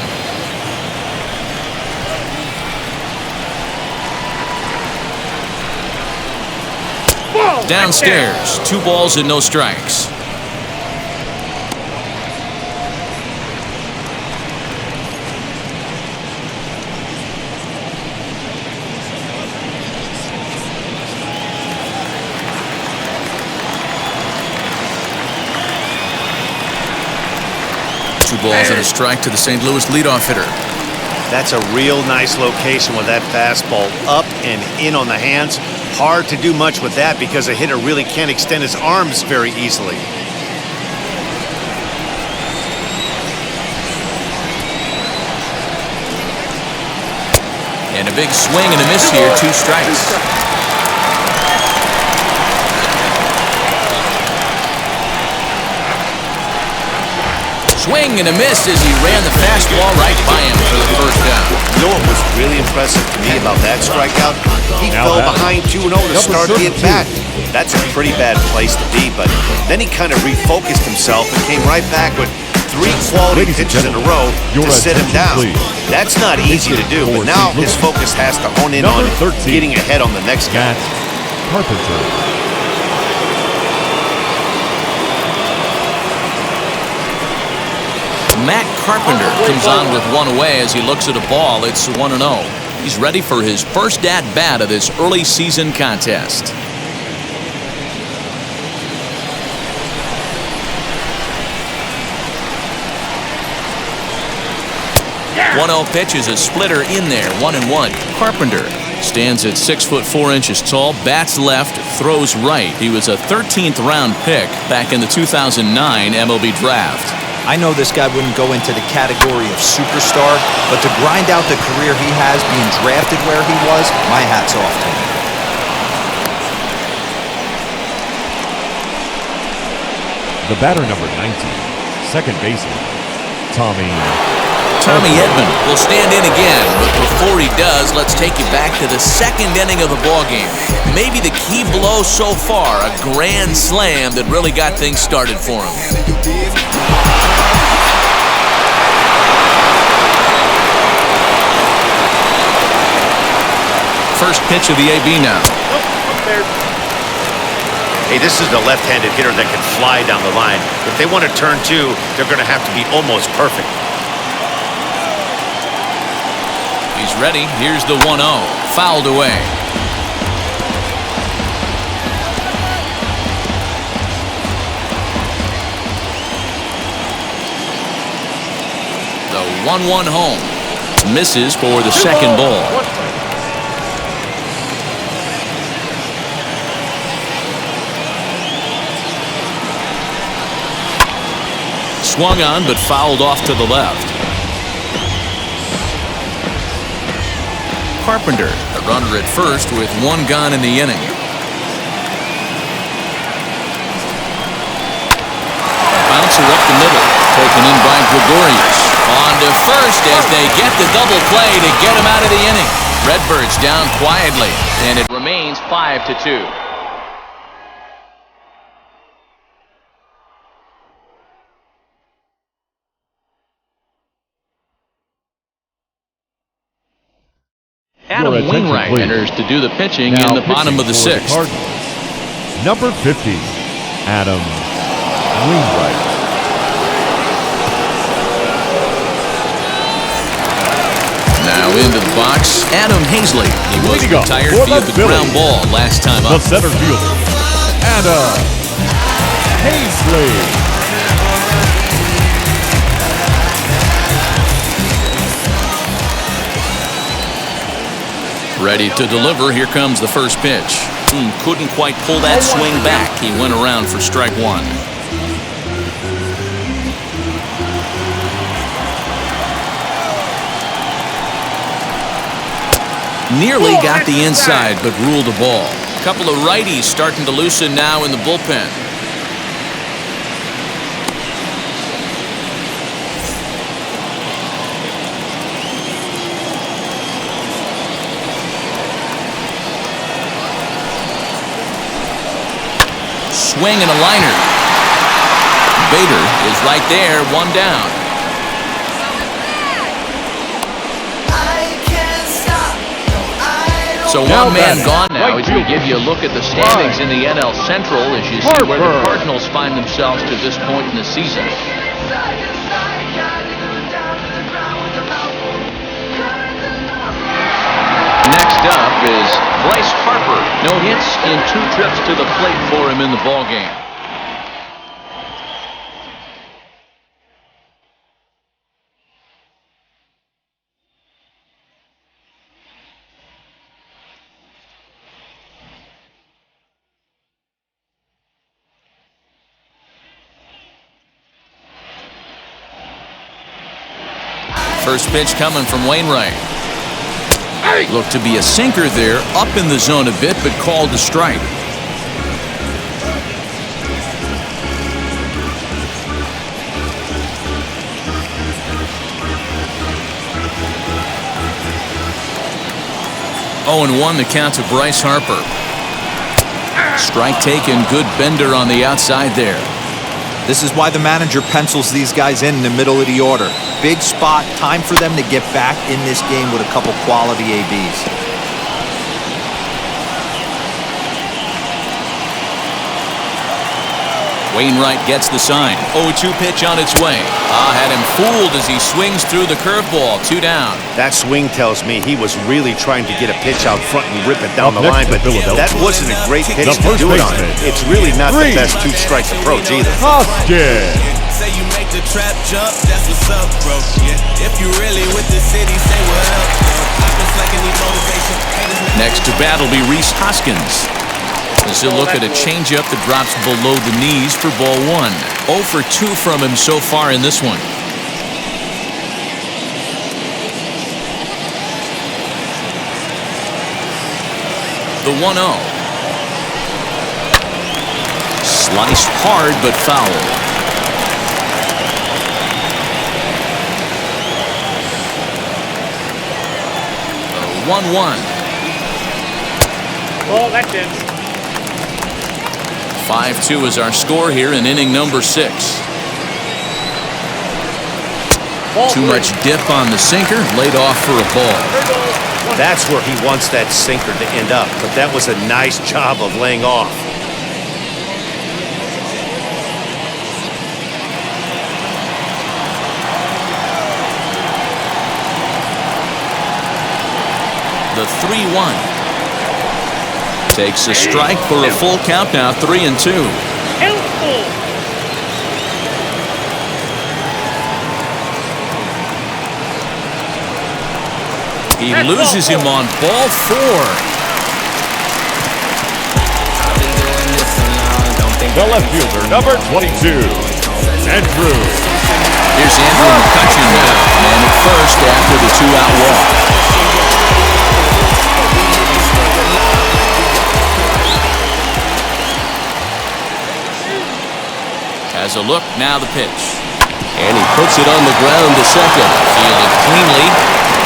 Downstairs, 2 balls and no strikes. Two balls and a strike to the St. Louis leadoff hitter. That's a real nice location with that fastball up and in on the hands. Hard to do much with that because a hitter really can't extend his arms very easily. And a big swing and a miss here, 2 strikes. Swing and a miss as he ran the fastball right by him for the 1st down. You know what was really impressive to me about that strikeout? He fell behind 2-0 to start the at-bat. That's a pretty bad place to be, but then he kind of refocused himself and came right back with 3 quality pitches in a row to sit him down. That's not easy to do, but now his focus has to hone in on getting ahead on the next guy. Carpenter. Matt Carpenter comes on with one away as he looks at a ball. It's 1-0. He's ready for his first at-bat of this early season contest. Yeah. 1-0 pitch is a splitter in there, 1-1. Carpenter stands at 6'4" tall, bats left, throws right. He was a 13th round pick back in the 2009 MLB draft. I know this guy wouldn't go into the category of superstar, but to grind out the career he has being drafted where he was, my hat's off to him. The batter, number 19, second baseman, Tommy Edman will stand in again, but before he does, let's take you back to the second inning of the ballgame. Maybe the key blow so far, a grand slam that really got things started for him. First pitch of the AB now. Hey, this is the left-handed hitter that can fly down the line. If they want to turn two, they're going to have to be almost perfect. He's ready. Here's the 1-0. Fouled away. The 1-1 home. Misses for the second ball. Swung on, but fouled off to the left. Carpenter, a runner at first with one gone in the inning. Bouncer up the middle, taken in by Gregorius. On to first as they get the double play to get him out of the inning. Redbirds down quietly, and it remains 5-2. Adam Wainwright enters to do the pitching in the bottom of the sixth. Number 50, Adam Wainwright. Now into the box, Adam Hazley. He was retired via the ground ball last time up. The center fielder, Adam Hazley. Ready to deliver. Here comes the first pitch. Couldn't quite pull that swing back. He went around for strike one. Nearly got the inside, but ruled a ball. A couple of righties starting to loosen now in the bullpen. Swing and a liner. Bader is right there, one down. So one man gone now as we give you a look at the standings in the NL Central as you see where the Cardinals find themselves to this point in the season. Next up is Bryce Harper. No hits in 2 trips to the plate for him in the ballgame. First pitch coming from Wainwright. Looked to be a sinker there, up in the zone a bit, but called a strike. Oh, and 1 the count to Bryce Harper. Strike taken, good bender on the outside there. This is why the manager pencils these guys in the middle of the order. Big spot, time for them to get back in this game with a couple quality ABs. Wainwright gets the sign. 0-2 pitch on its way. Had him fooled as he swings through the curveball. 2 down. That swing tells me he was really trying to get a pitch out front and rip it down the line, but that wasn't a great pitch to do it on. It's really not the best 2-strike approach either. Say you make the trap jump, that's what's up, bro. Yeah, if you really with the city, say what up, bro. I've been slacking these motivation. Next to bat will be Reese Hoskins. As he'll look at a changeup that drops below the knees for ball 1. 0 for 2 from him so far in this one. The 1-0. Sliced hard but foul. 1-1. Well, that's it. 5-2 is our score here in inning number 6. Too much dip on the sinker, laid off for a ball. That's where he wants that sinker to end up, but that was a nice job of laying off. The 3-1. Takes a strike for a full count now, 3-2. He loses him on ball 4. The left fielder, number 22, Andrew. Here's Andrew McCutcheon now, man at first after the 2-out walk. Has a look, now the pitch. And he puts it on the ground to second. Fielded cleanly.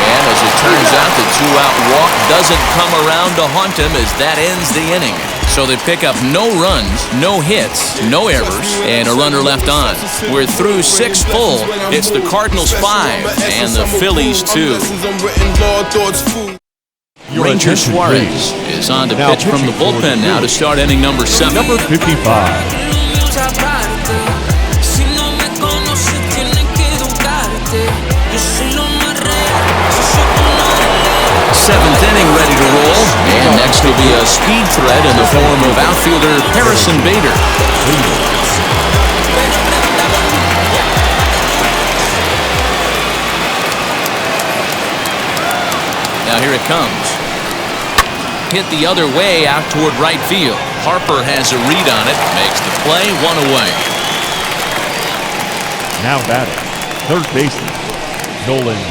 And as it turns out, the 2-out walk doesn't come around to haunt him as that ends the inning. So they pick up no runs, no hits, no errors, and a runner left on. We're through 6 full. It's the Cardinals 5 and the Phillies 2. Ranger Suarez is on to pitch from the bullpen now to start inning number 7. Number 55. 7th inning ready to roll. And next will be a speed threat in the form of outfielder Harrison Bader. Now here it comes. Hit the other way out toward right field. Harper has a read on it. Makes the play, 1 away. Now batting, third baseman, Nolan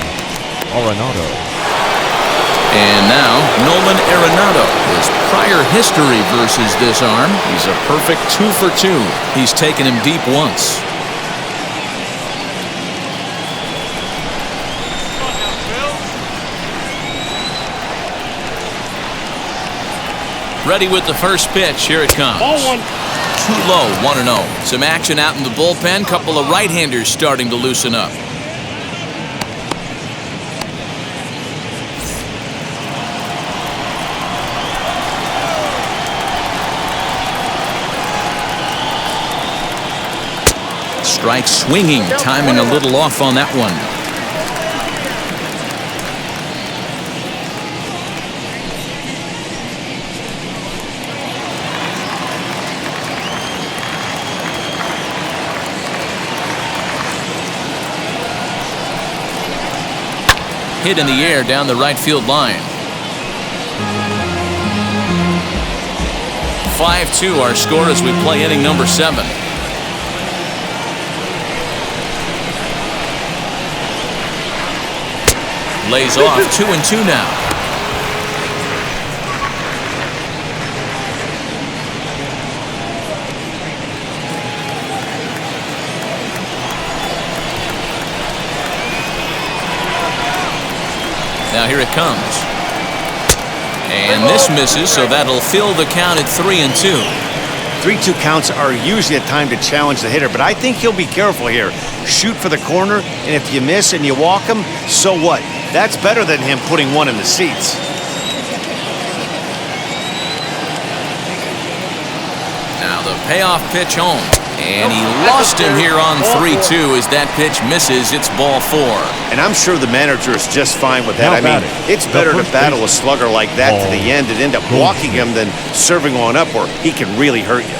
Arenado. And now, Nolan Arenado. His prior history versus this arm, he's a perfect 2 for 2. He's taken him deep once. Ready with the first pitch. Here it comes. Ball 1. Too low, 1-0. Some action out in the bullpen. Couple of right-handers starting to loosen up. Strike swinging, timing a little off on that one. Hit in the air down the right field line. 5-2 our score as we play inning number 7. Lays off, 2-2 now. Now here it comes. And this misses, so that'll fill the count at 3-2. 3-2 counts are usually a time to challenge the hitter, but I think he'll be careful here. Shoot for the corner, and if you miss and you walk him, so what? That's better than him putting one in the seats. Now the payoff pitch home. And he lost him here on 3-2 as that pitch misses. It's ball 4. And I'm sure the manager is just fine with that. I mean, it's better to battle a slugger like that to the end and end up walking him than serving one up where he can really hurt you.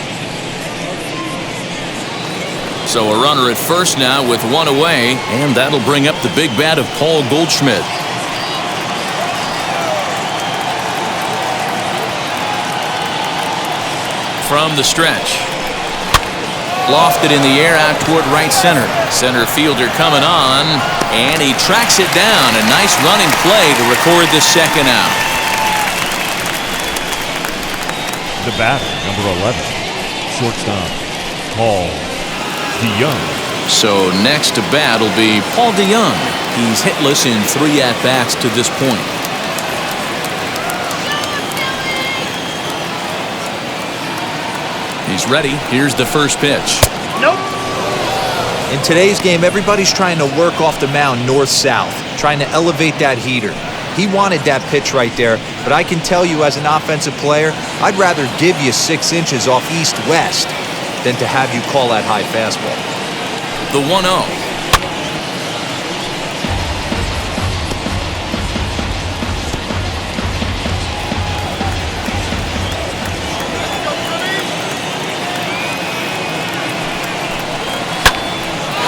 So a runner at first now with one away, and that'll bring up the big bat of Paul Goldschmidt. From the stretch. Lofted in the air out toward right center. Center fielder coming on, and he tracks it down. A nice running play to record the second out. The batter, number 11, shortstop, Paul DeYoung. So next to bat will be Paul DeYoung. He's hitless in 3 at-bats to this point. He's ready. Here's the first pitch. Nope. In today's game, everybody's trying to work off the mound north-south, trying to elevate that heater. He wanted that pitch right there, but I can tell you as an offensive player, I'd rather give you 6 inches off east-west than to have you call that high fastball. The 1-0.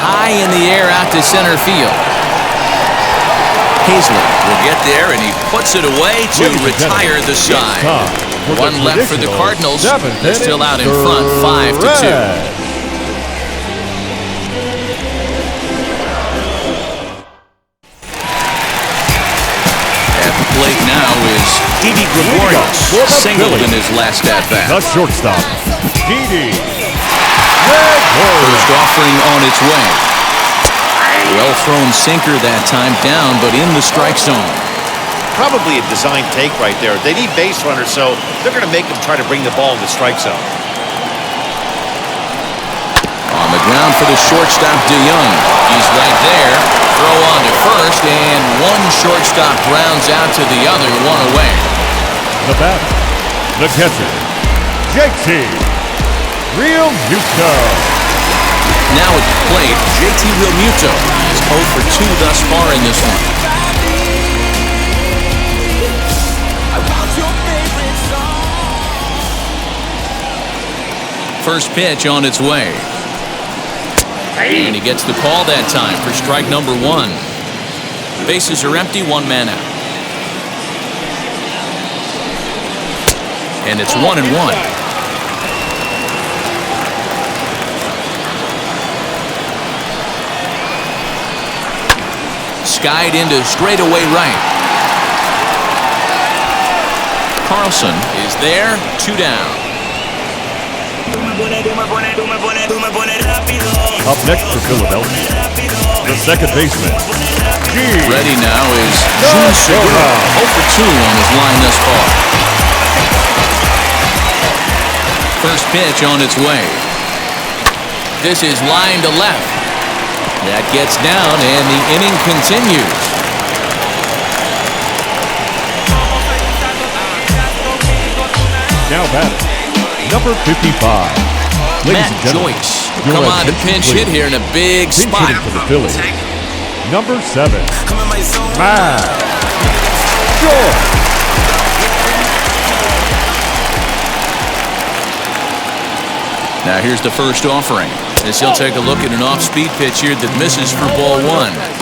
High in the air out to center field. Hazlett will get there, and he puts it away to retire the side. One left for the Cardinals. They're still out in front, 5-2. At the plate now is Didi Gregorius, singled in his last at-bat. The shortstop, Didi. First offering on its way. Well thrown sinker that time, down but in the strike zone. Probably a design take right there. They need base runners, so they're going to make them try to bring the ball in the strike zone. On the ground for the shortstop, DeYoung. He's right there. Throw on to first, and one shortstop grounds out to the other, one away. The batter, the catcher, JT Realmuto. Now at the plate, JT Realmuto. He's 0 for 2 thus far in this one. First pitch on its way. And he gets the call that time for strike number 1. Bases are empty, 1 man out. And it's 1-1. Skied into straightaway right. Carlson is there, 2 down. Up next for Philadelphia, the second baseman, Ready now is Jun Segura, 0 for 2 on his line thus far. First pitch on its way. This is line to left. That gets down, and the inning continues. now batting, number 55. Matt Joyce will come on to pinch hit here in a big spot. Pinch hitting for the Phillies, number 7, Matt Joyce. Now here's the first offering, as he'll take a look at an off-speed pitch here that misses for ball 1.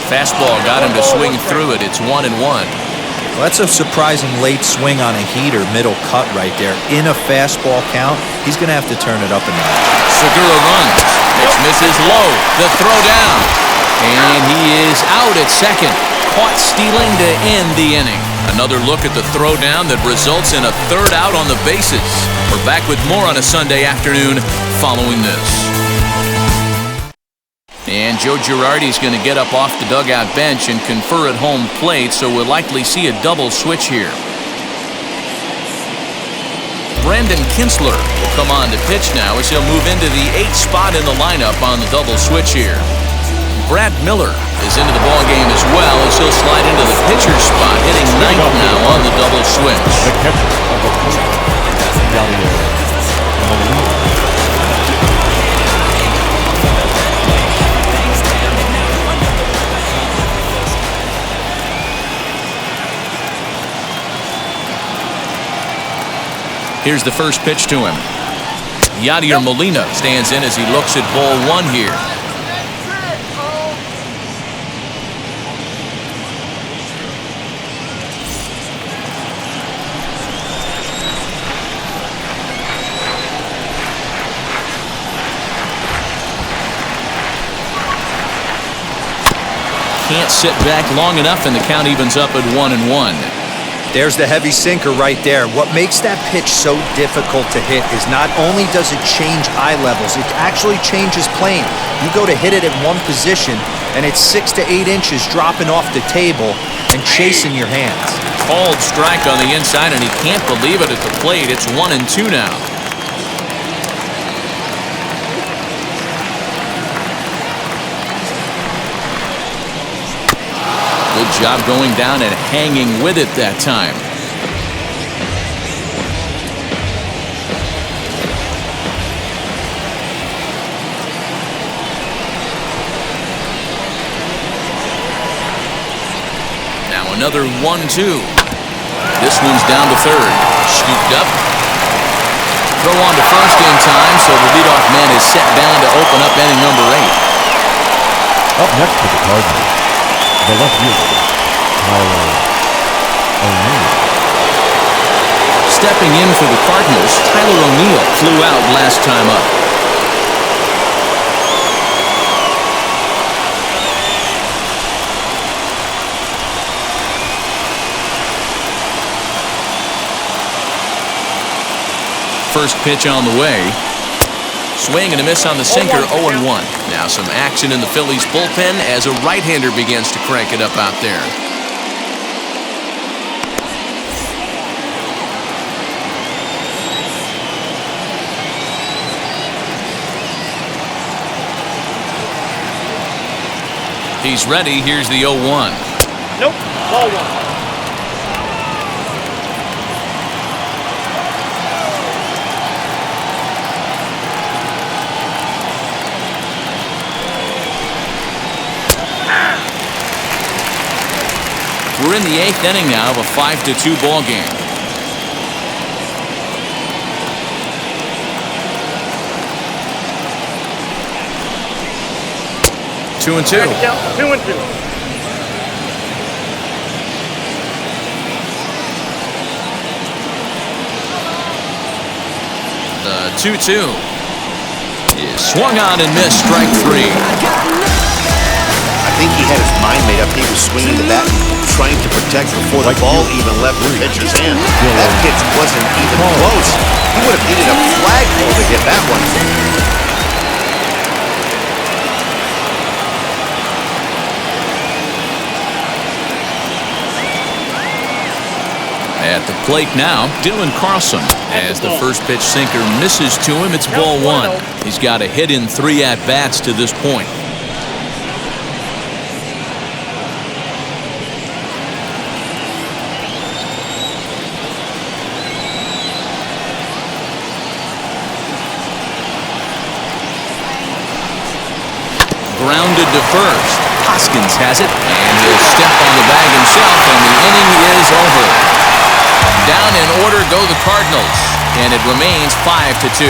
Fastball got him to swing through it. It's 1-1. Well, that's a surprising late swing on a heater, middle cut right there. In a fastball count, he's going to have to turn it up a notch. Segura runs. Pitch misses low. The throw down. And he is out at second. Caught stealing to end the inning. Another look at the throw down that results in a third out on the bases. We're back with more on a Sunday afternoon following this. And Joe Girardi's going to get up off the dugout bench and confer at home plate, so we'll likely see a double switch here. Brandon Kinsler will come on to pitch now as he'll move into the 8th spot in the lineup on the double switch here. Brad Miller is into the ballgame as well as he'll slide into the pitcher's spot, hitting 9th now on the double switch. The catcher of the Cardinals, Here's the first pitch to him. Yadier Molina stands in as he looks at ball 1 here. Can't sit back long enough, and the count evens up at 1-1. There's the heavy sinker right there. What makes that pitch so difficult to hit is not only does it change eye levels, it actually changes plane. You go to hit it at one position, and it's 6 to 8 inches dropping off the table and chasing your hands. Called strike on the inside, and he can't believe it at the plate. It's 1-2 now. Good job going down and hanging with it that time. Now another 1-2. This one's down to third. Scooped up. Throw on to first in time, so the leadoff man is set down to open up inning number 8. up next for the Cardinals, the left fielder, Stepping in for the Cardinals, Tyler O'Neill flew out last time up. First pitch on the way. Swing and a miss on the sinker, 0-1. Now some action in the Phillies bullpen as a right-hander begins to crank it up out there. He's ready. Here's the 0-1. Nope. Ball 1. We're in the 8th inning now of a 5-2 ball game. Two and 2. 2 and 2. The 2-2 is swung on and missed, strike 3. I think he had his mind made up. He was swinging the bat and trying to protect before the ball even left the pitcher's hand. That pitch wasn't even close. He would have needed a flagpole to get that one. At the plate now, Dylan Carlson. As the first pitch sinker misses to him, it's ball 1. He's got a hit in 3 at-bats to this point. Grounded to first. Hoskins has it, and he'll step on the bag himself, and the inning is over. Down in order go the Cardinals, and it remains 5-2.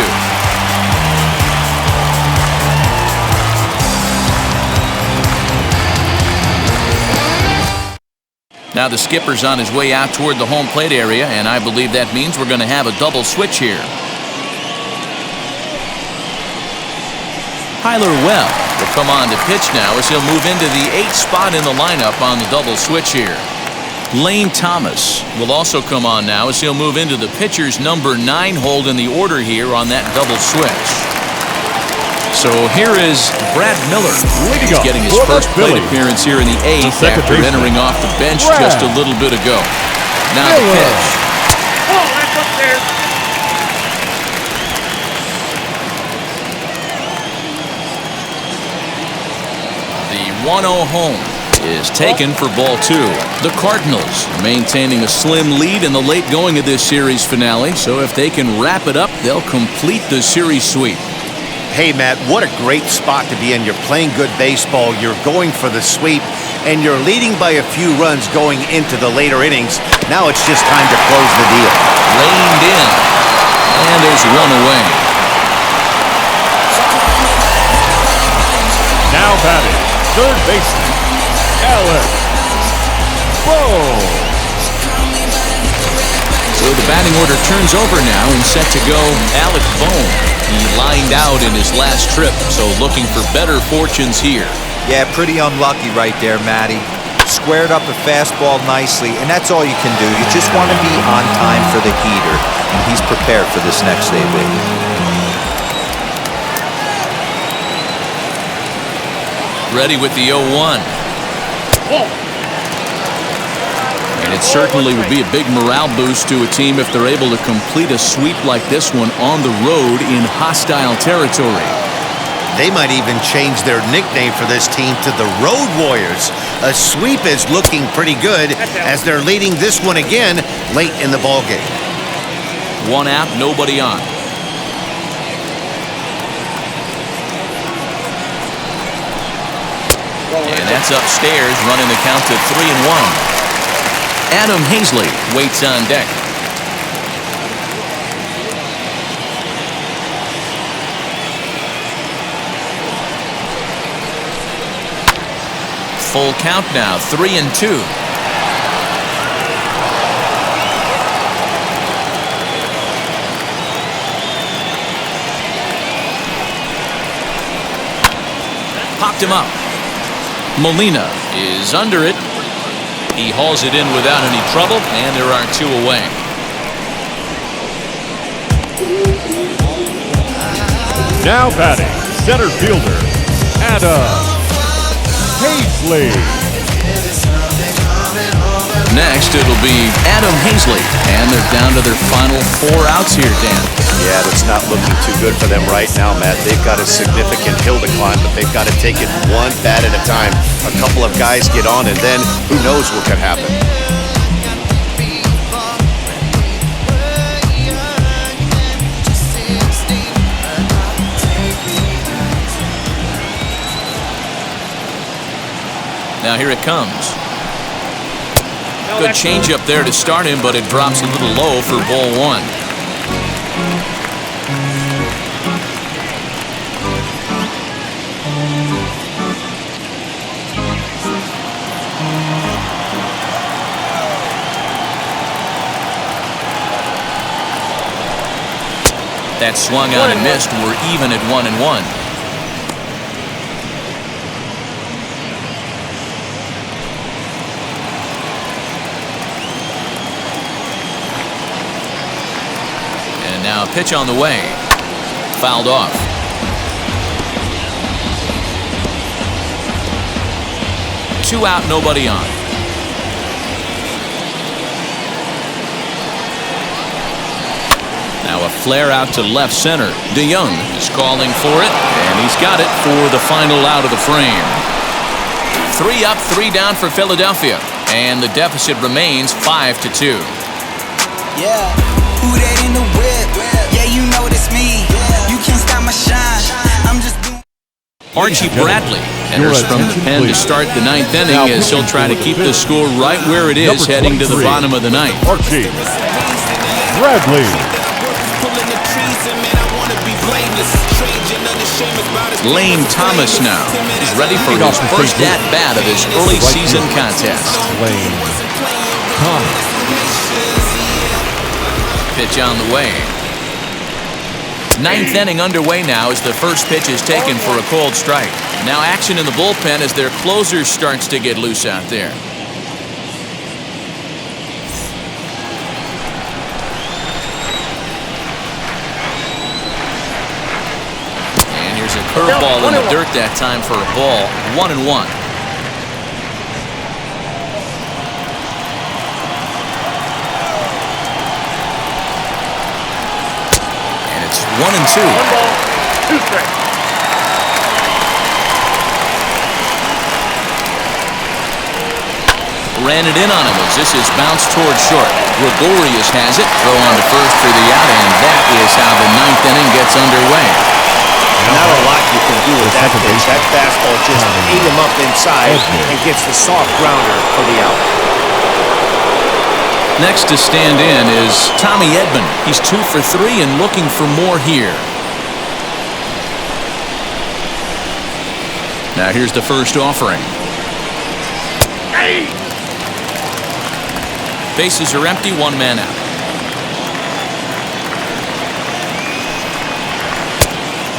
Now the skipper's on his way out toward the home plate area, and I believe that means we're going to have a double switch here. Tyler Webb will come on to pitch now as he'll move into the 8th spot in the lineup on the double switch here. Lane Thomas will also come on now as he'll move into the pitcher's number 9 hold in the order here on that double switch. So here is Brad Miller. He's getting his first plate appearance here in the 8th after entering off the bench just a little bit ago. Now the pitch. Oh, that's upstairs. 1-0 home is taken for ball 2. The Cardinals are maintaining a slim lead in the late going of this series finale, so if they can wrap it up, they'll complete the series sweep. Hey, Matt, what a great spot to be in. You're playing good baseball, you're going for the sweep, and you're leading by a few runs going into the later innings. Now it's just time to close the deal. Reined in, and there's one away. Now batting, third baseman, Alex Bohm. So the batting order turns over now and set to go Alec Bohm. He lined out in his last trip, so looking for better fortunes here. Yeah, pretty unlucky right there, Matty. Squared up a fastball nicely, and that's all you can do. You just want to be on time for the heater, and he's prepared for this next AB. Ready with the 0-1. And it certainly would be a big morale boost to a team if they're able to complete a sweep like this one on the road in hostile territory. They might even change their nickname for this team to the Road Warriors. A sweep is looking pretty good as they're leading this one again late in the ballgame. 1 out, nobody on. And that's upstairs, running the count to 3-1. Adam Hazley waits on deck. Full count now, 3-2. Popped him up. Molina is under it. He hauls it in without any trouble, and there are 2 away. Now batting, center fielder, Adam Hazley. Next, it'll be Adam Hazley, and they're down to their final 4 outs here, Dan. Yeah, that's not looking too good for them right now, Matt. They've got a significant hill to climb, but they've got to take it one bat at a time. A couple of guys get on, and then who knows what could happen. Now here it comes. Good change up there to start him, but it drops a little low for ball 1. That swung on and missed. We're even at 1-1. Now a pitch on the way. Fouled off. Two out, nobody on. Now a flare out to left center. DeYoung is calling for it, and he's got it for the final out of the frame. 3 up, 3 down for Philadelphia, and the deficit remains 5-2. Yeah. Who that in the whip? Yeah, you know it's me. You can't stop my shine. I'm just doing. Archie Bradley enters from the pen to start the 9th inning as he'll try to keep the score right where it is heading to the bottom of the 9th. Archie Bradley. Lane Thomas now is ready for his first at-bat of this early season contest. Lane Thomas. Pitch on the way. 9th inning underway now as the first pitch is taken for a cold strike. Now action in the bullpen as their closer starts to get loose out there. And here's a curveball in the dirt that time for a ball. 1-1. It's 1-2. 1 ball, 2 strikes. ran it in on him as this is bounced towards short. Gregorius has it. Throw on to first for the out, and that is how the ninth inning gets underway. Not a lot you can do with that pitch. That fastball just ate him up inside and gets the soft grounder for the out. Next to stand in is Tommy Edman. He's 2 for 3 and looking for more here. Now here's the first offering. Bases are empty, 1 man out.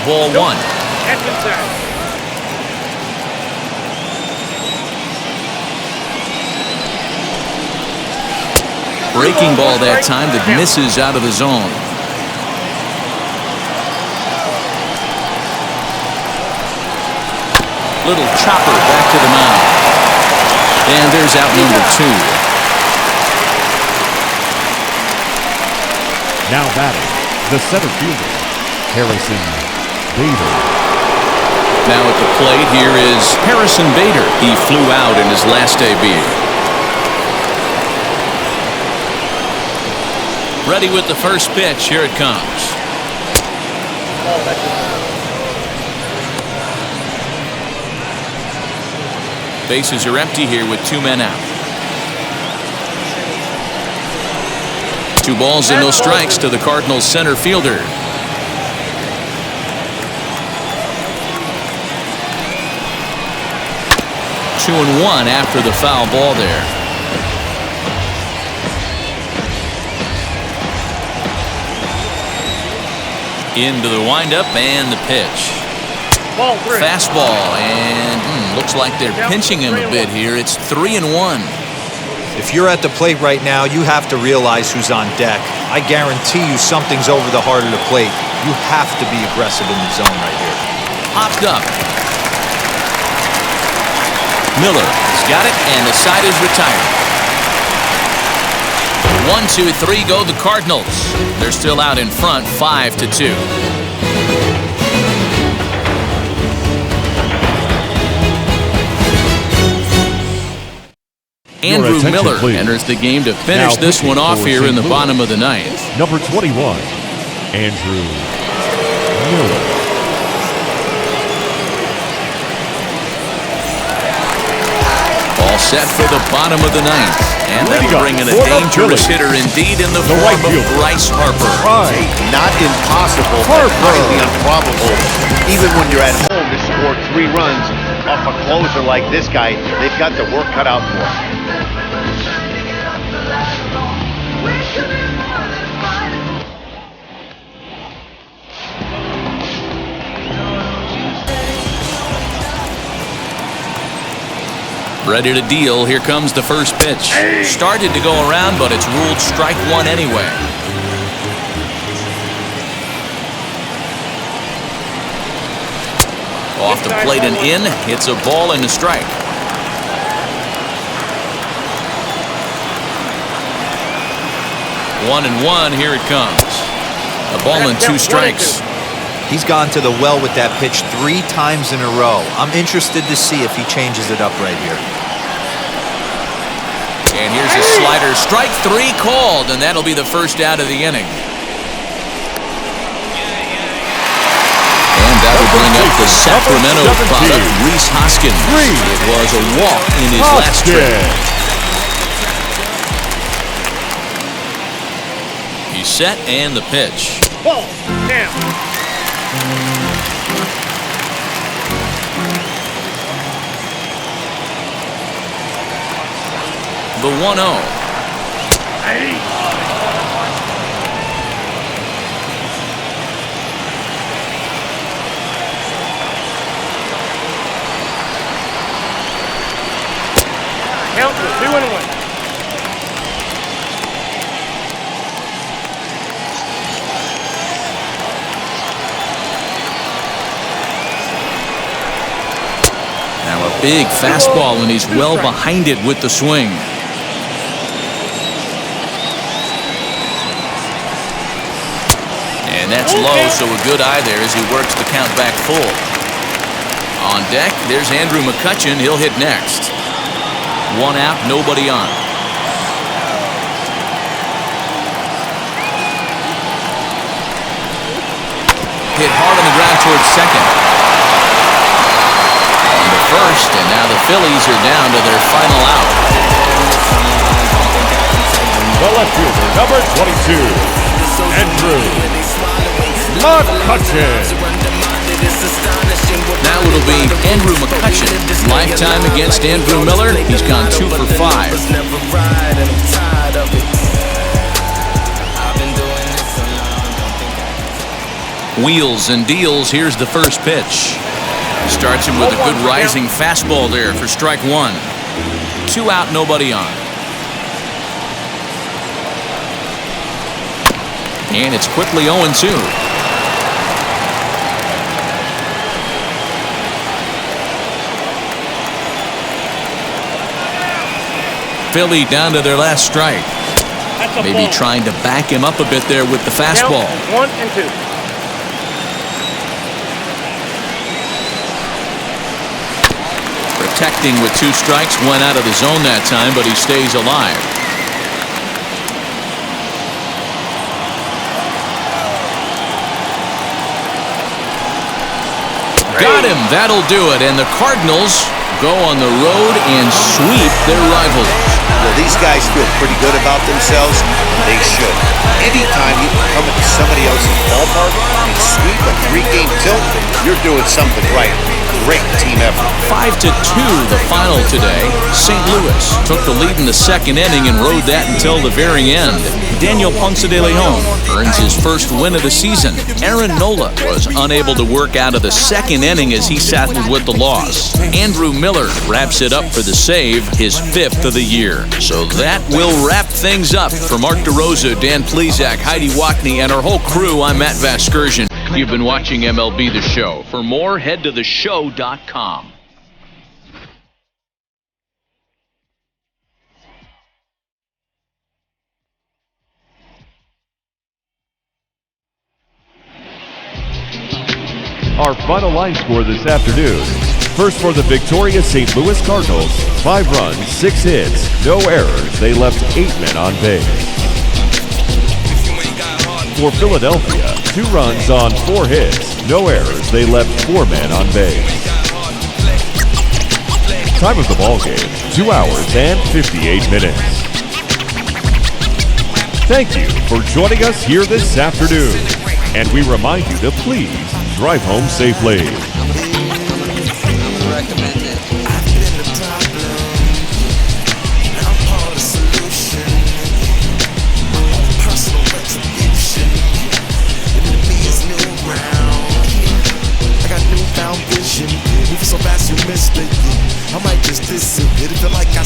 Ball 1. That's inside. Breaking ball that time that misses out of the zone. Little chopper back to the mound. And there's out number 2. Now batting, the center fielder, Harrison Bader. Now at the plate, here is Harrison Bader. He flew out in his last debut. Ready with the first pitch. Here it comes. Bases are empty here with 2 men out. 2 balls and no strikes to the Cardinals center fielder. Two and 1 after the foul ball there. Into the windup and the pitch. Ball 3. Fastball, and looks like they're pinching him a bit here. It's 3 and 1. If you're at the plate right now, you have to realize who's on deck. I guarantee you something's over the heart of the plate. You have to be aggressive in the zone right here. Popped up. Miller has got it, and the side is retired. 1, 2, 3 go the Cardinals. They're still out in front, 5-2. Andrew Miller enters the game to finish this one off here in the bottom of the ninth. Number 21, Andrew Miller. All set for the bottom of the ninth. And that'll bring in a dangerous hitter indeed in the form of Bryce Harper. Not impossible, but highly improbable. Even when you're at home to score 3 runs off a closer like this guy, they've got the work cut out for them. Ready to deal. Here comes the first pitch. Started to go around, but it's ruled strike 1 anyway. Off the plate and in. It's a ball and a strike. 1-1. Here it comes. A ball and 2 strikes. He's gone to the well with that pitch 3 times in a row. I'm interested to see if he changes it up right here. And here's a slider. Strike 3 called, and that'll be the first out of the inning. And that will bring up the Sacramento product, Rhys Hoskins. It was a walk in his last trip. He's set and the pitch. Ball down. The 1-0. Count to 2-1. Now a big fastball, and he's well behind it with the swing. And that's low, so a good eye there as he works the count back full. On deck, there's Andrew McCutchen. He'll hit next. 1 out, nobody on. Hit hard on the ground towards second. On to first, and now the Phillies are down to their final out. The left fielder, number 22, Andrew McCutchen. Now it'll be Andrew McCutchen. Lifetime against Andrew Miller. He's gone 2 for 5. Wheels and deals. Here's the first pitch. Starts him with a good rising fastball there for strike 1. 2 out, nobody on. And it's quickly 0-2. Philly down to their last strike. Maybe trying to back him up a bit there with the fastball. 1-2. Protecting with 2 strikes, went out of the zone that time, but he stays alive. Got him. That'll do it. And the Cardinals go on the road and sweep their rivals. Well, these guys feel pretty good about themselves. They should. Anytime you can come into somebody else's ballpark and sweep a 3-game tilt, you're doing something right. Great team effort. 5-2 the final today. St. Louis took the lead in the second inning and rode that until the very end. Daniel Ponce de Leon earns his first win of the season. Aaron Nola was unable to work out of the second inning as he settled with the loss. Andrew Miller wraps it up for the save, his 5th of the year. So that will wrap things up. For Mark DeRosa, Dan Plesac, Heidi Wackney, and our whole crew, I'm Matt Vasgersian. You've been watching MLB The Show. For more, head to theshow.com. Our final line score this afternoon. First for the victorious St. Louis Cardinals, 5 runs, 6 hits, no errors. They left 8 men on base. For Philadelphia, 2 runs on 4 hits, no errors. They left 4 men on base. Time of the ball game, 2 hours and 58 minutes. Thank you for joining us here this afternoon. And we remind you to please drive home safely. So fast you missed it. I might just diss it. It feel like I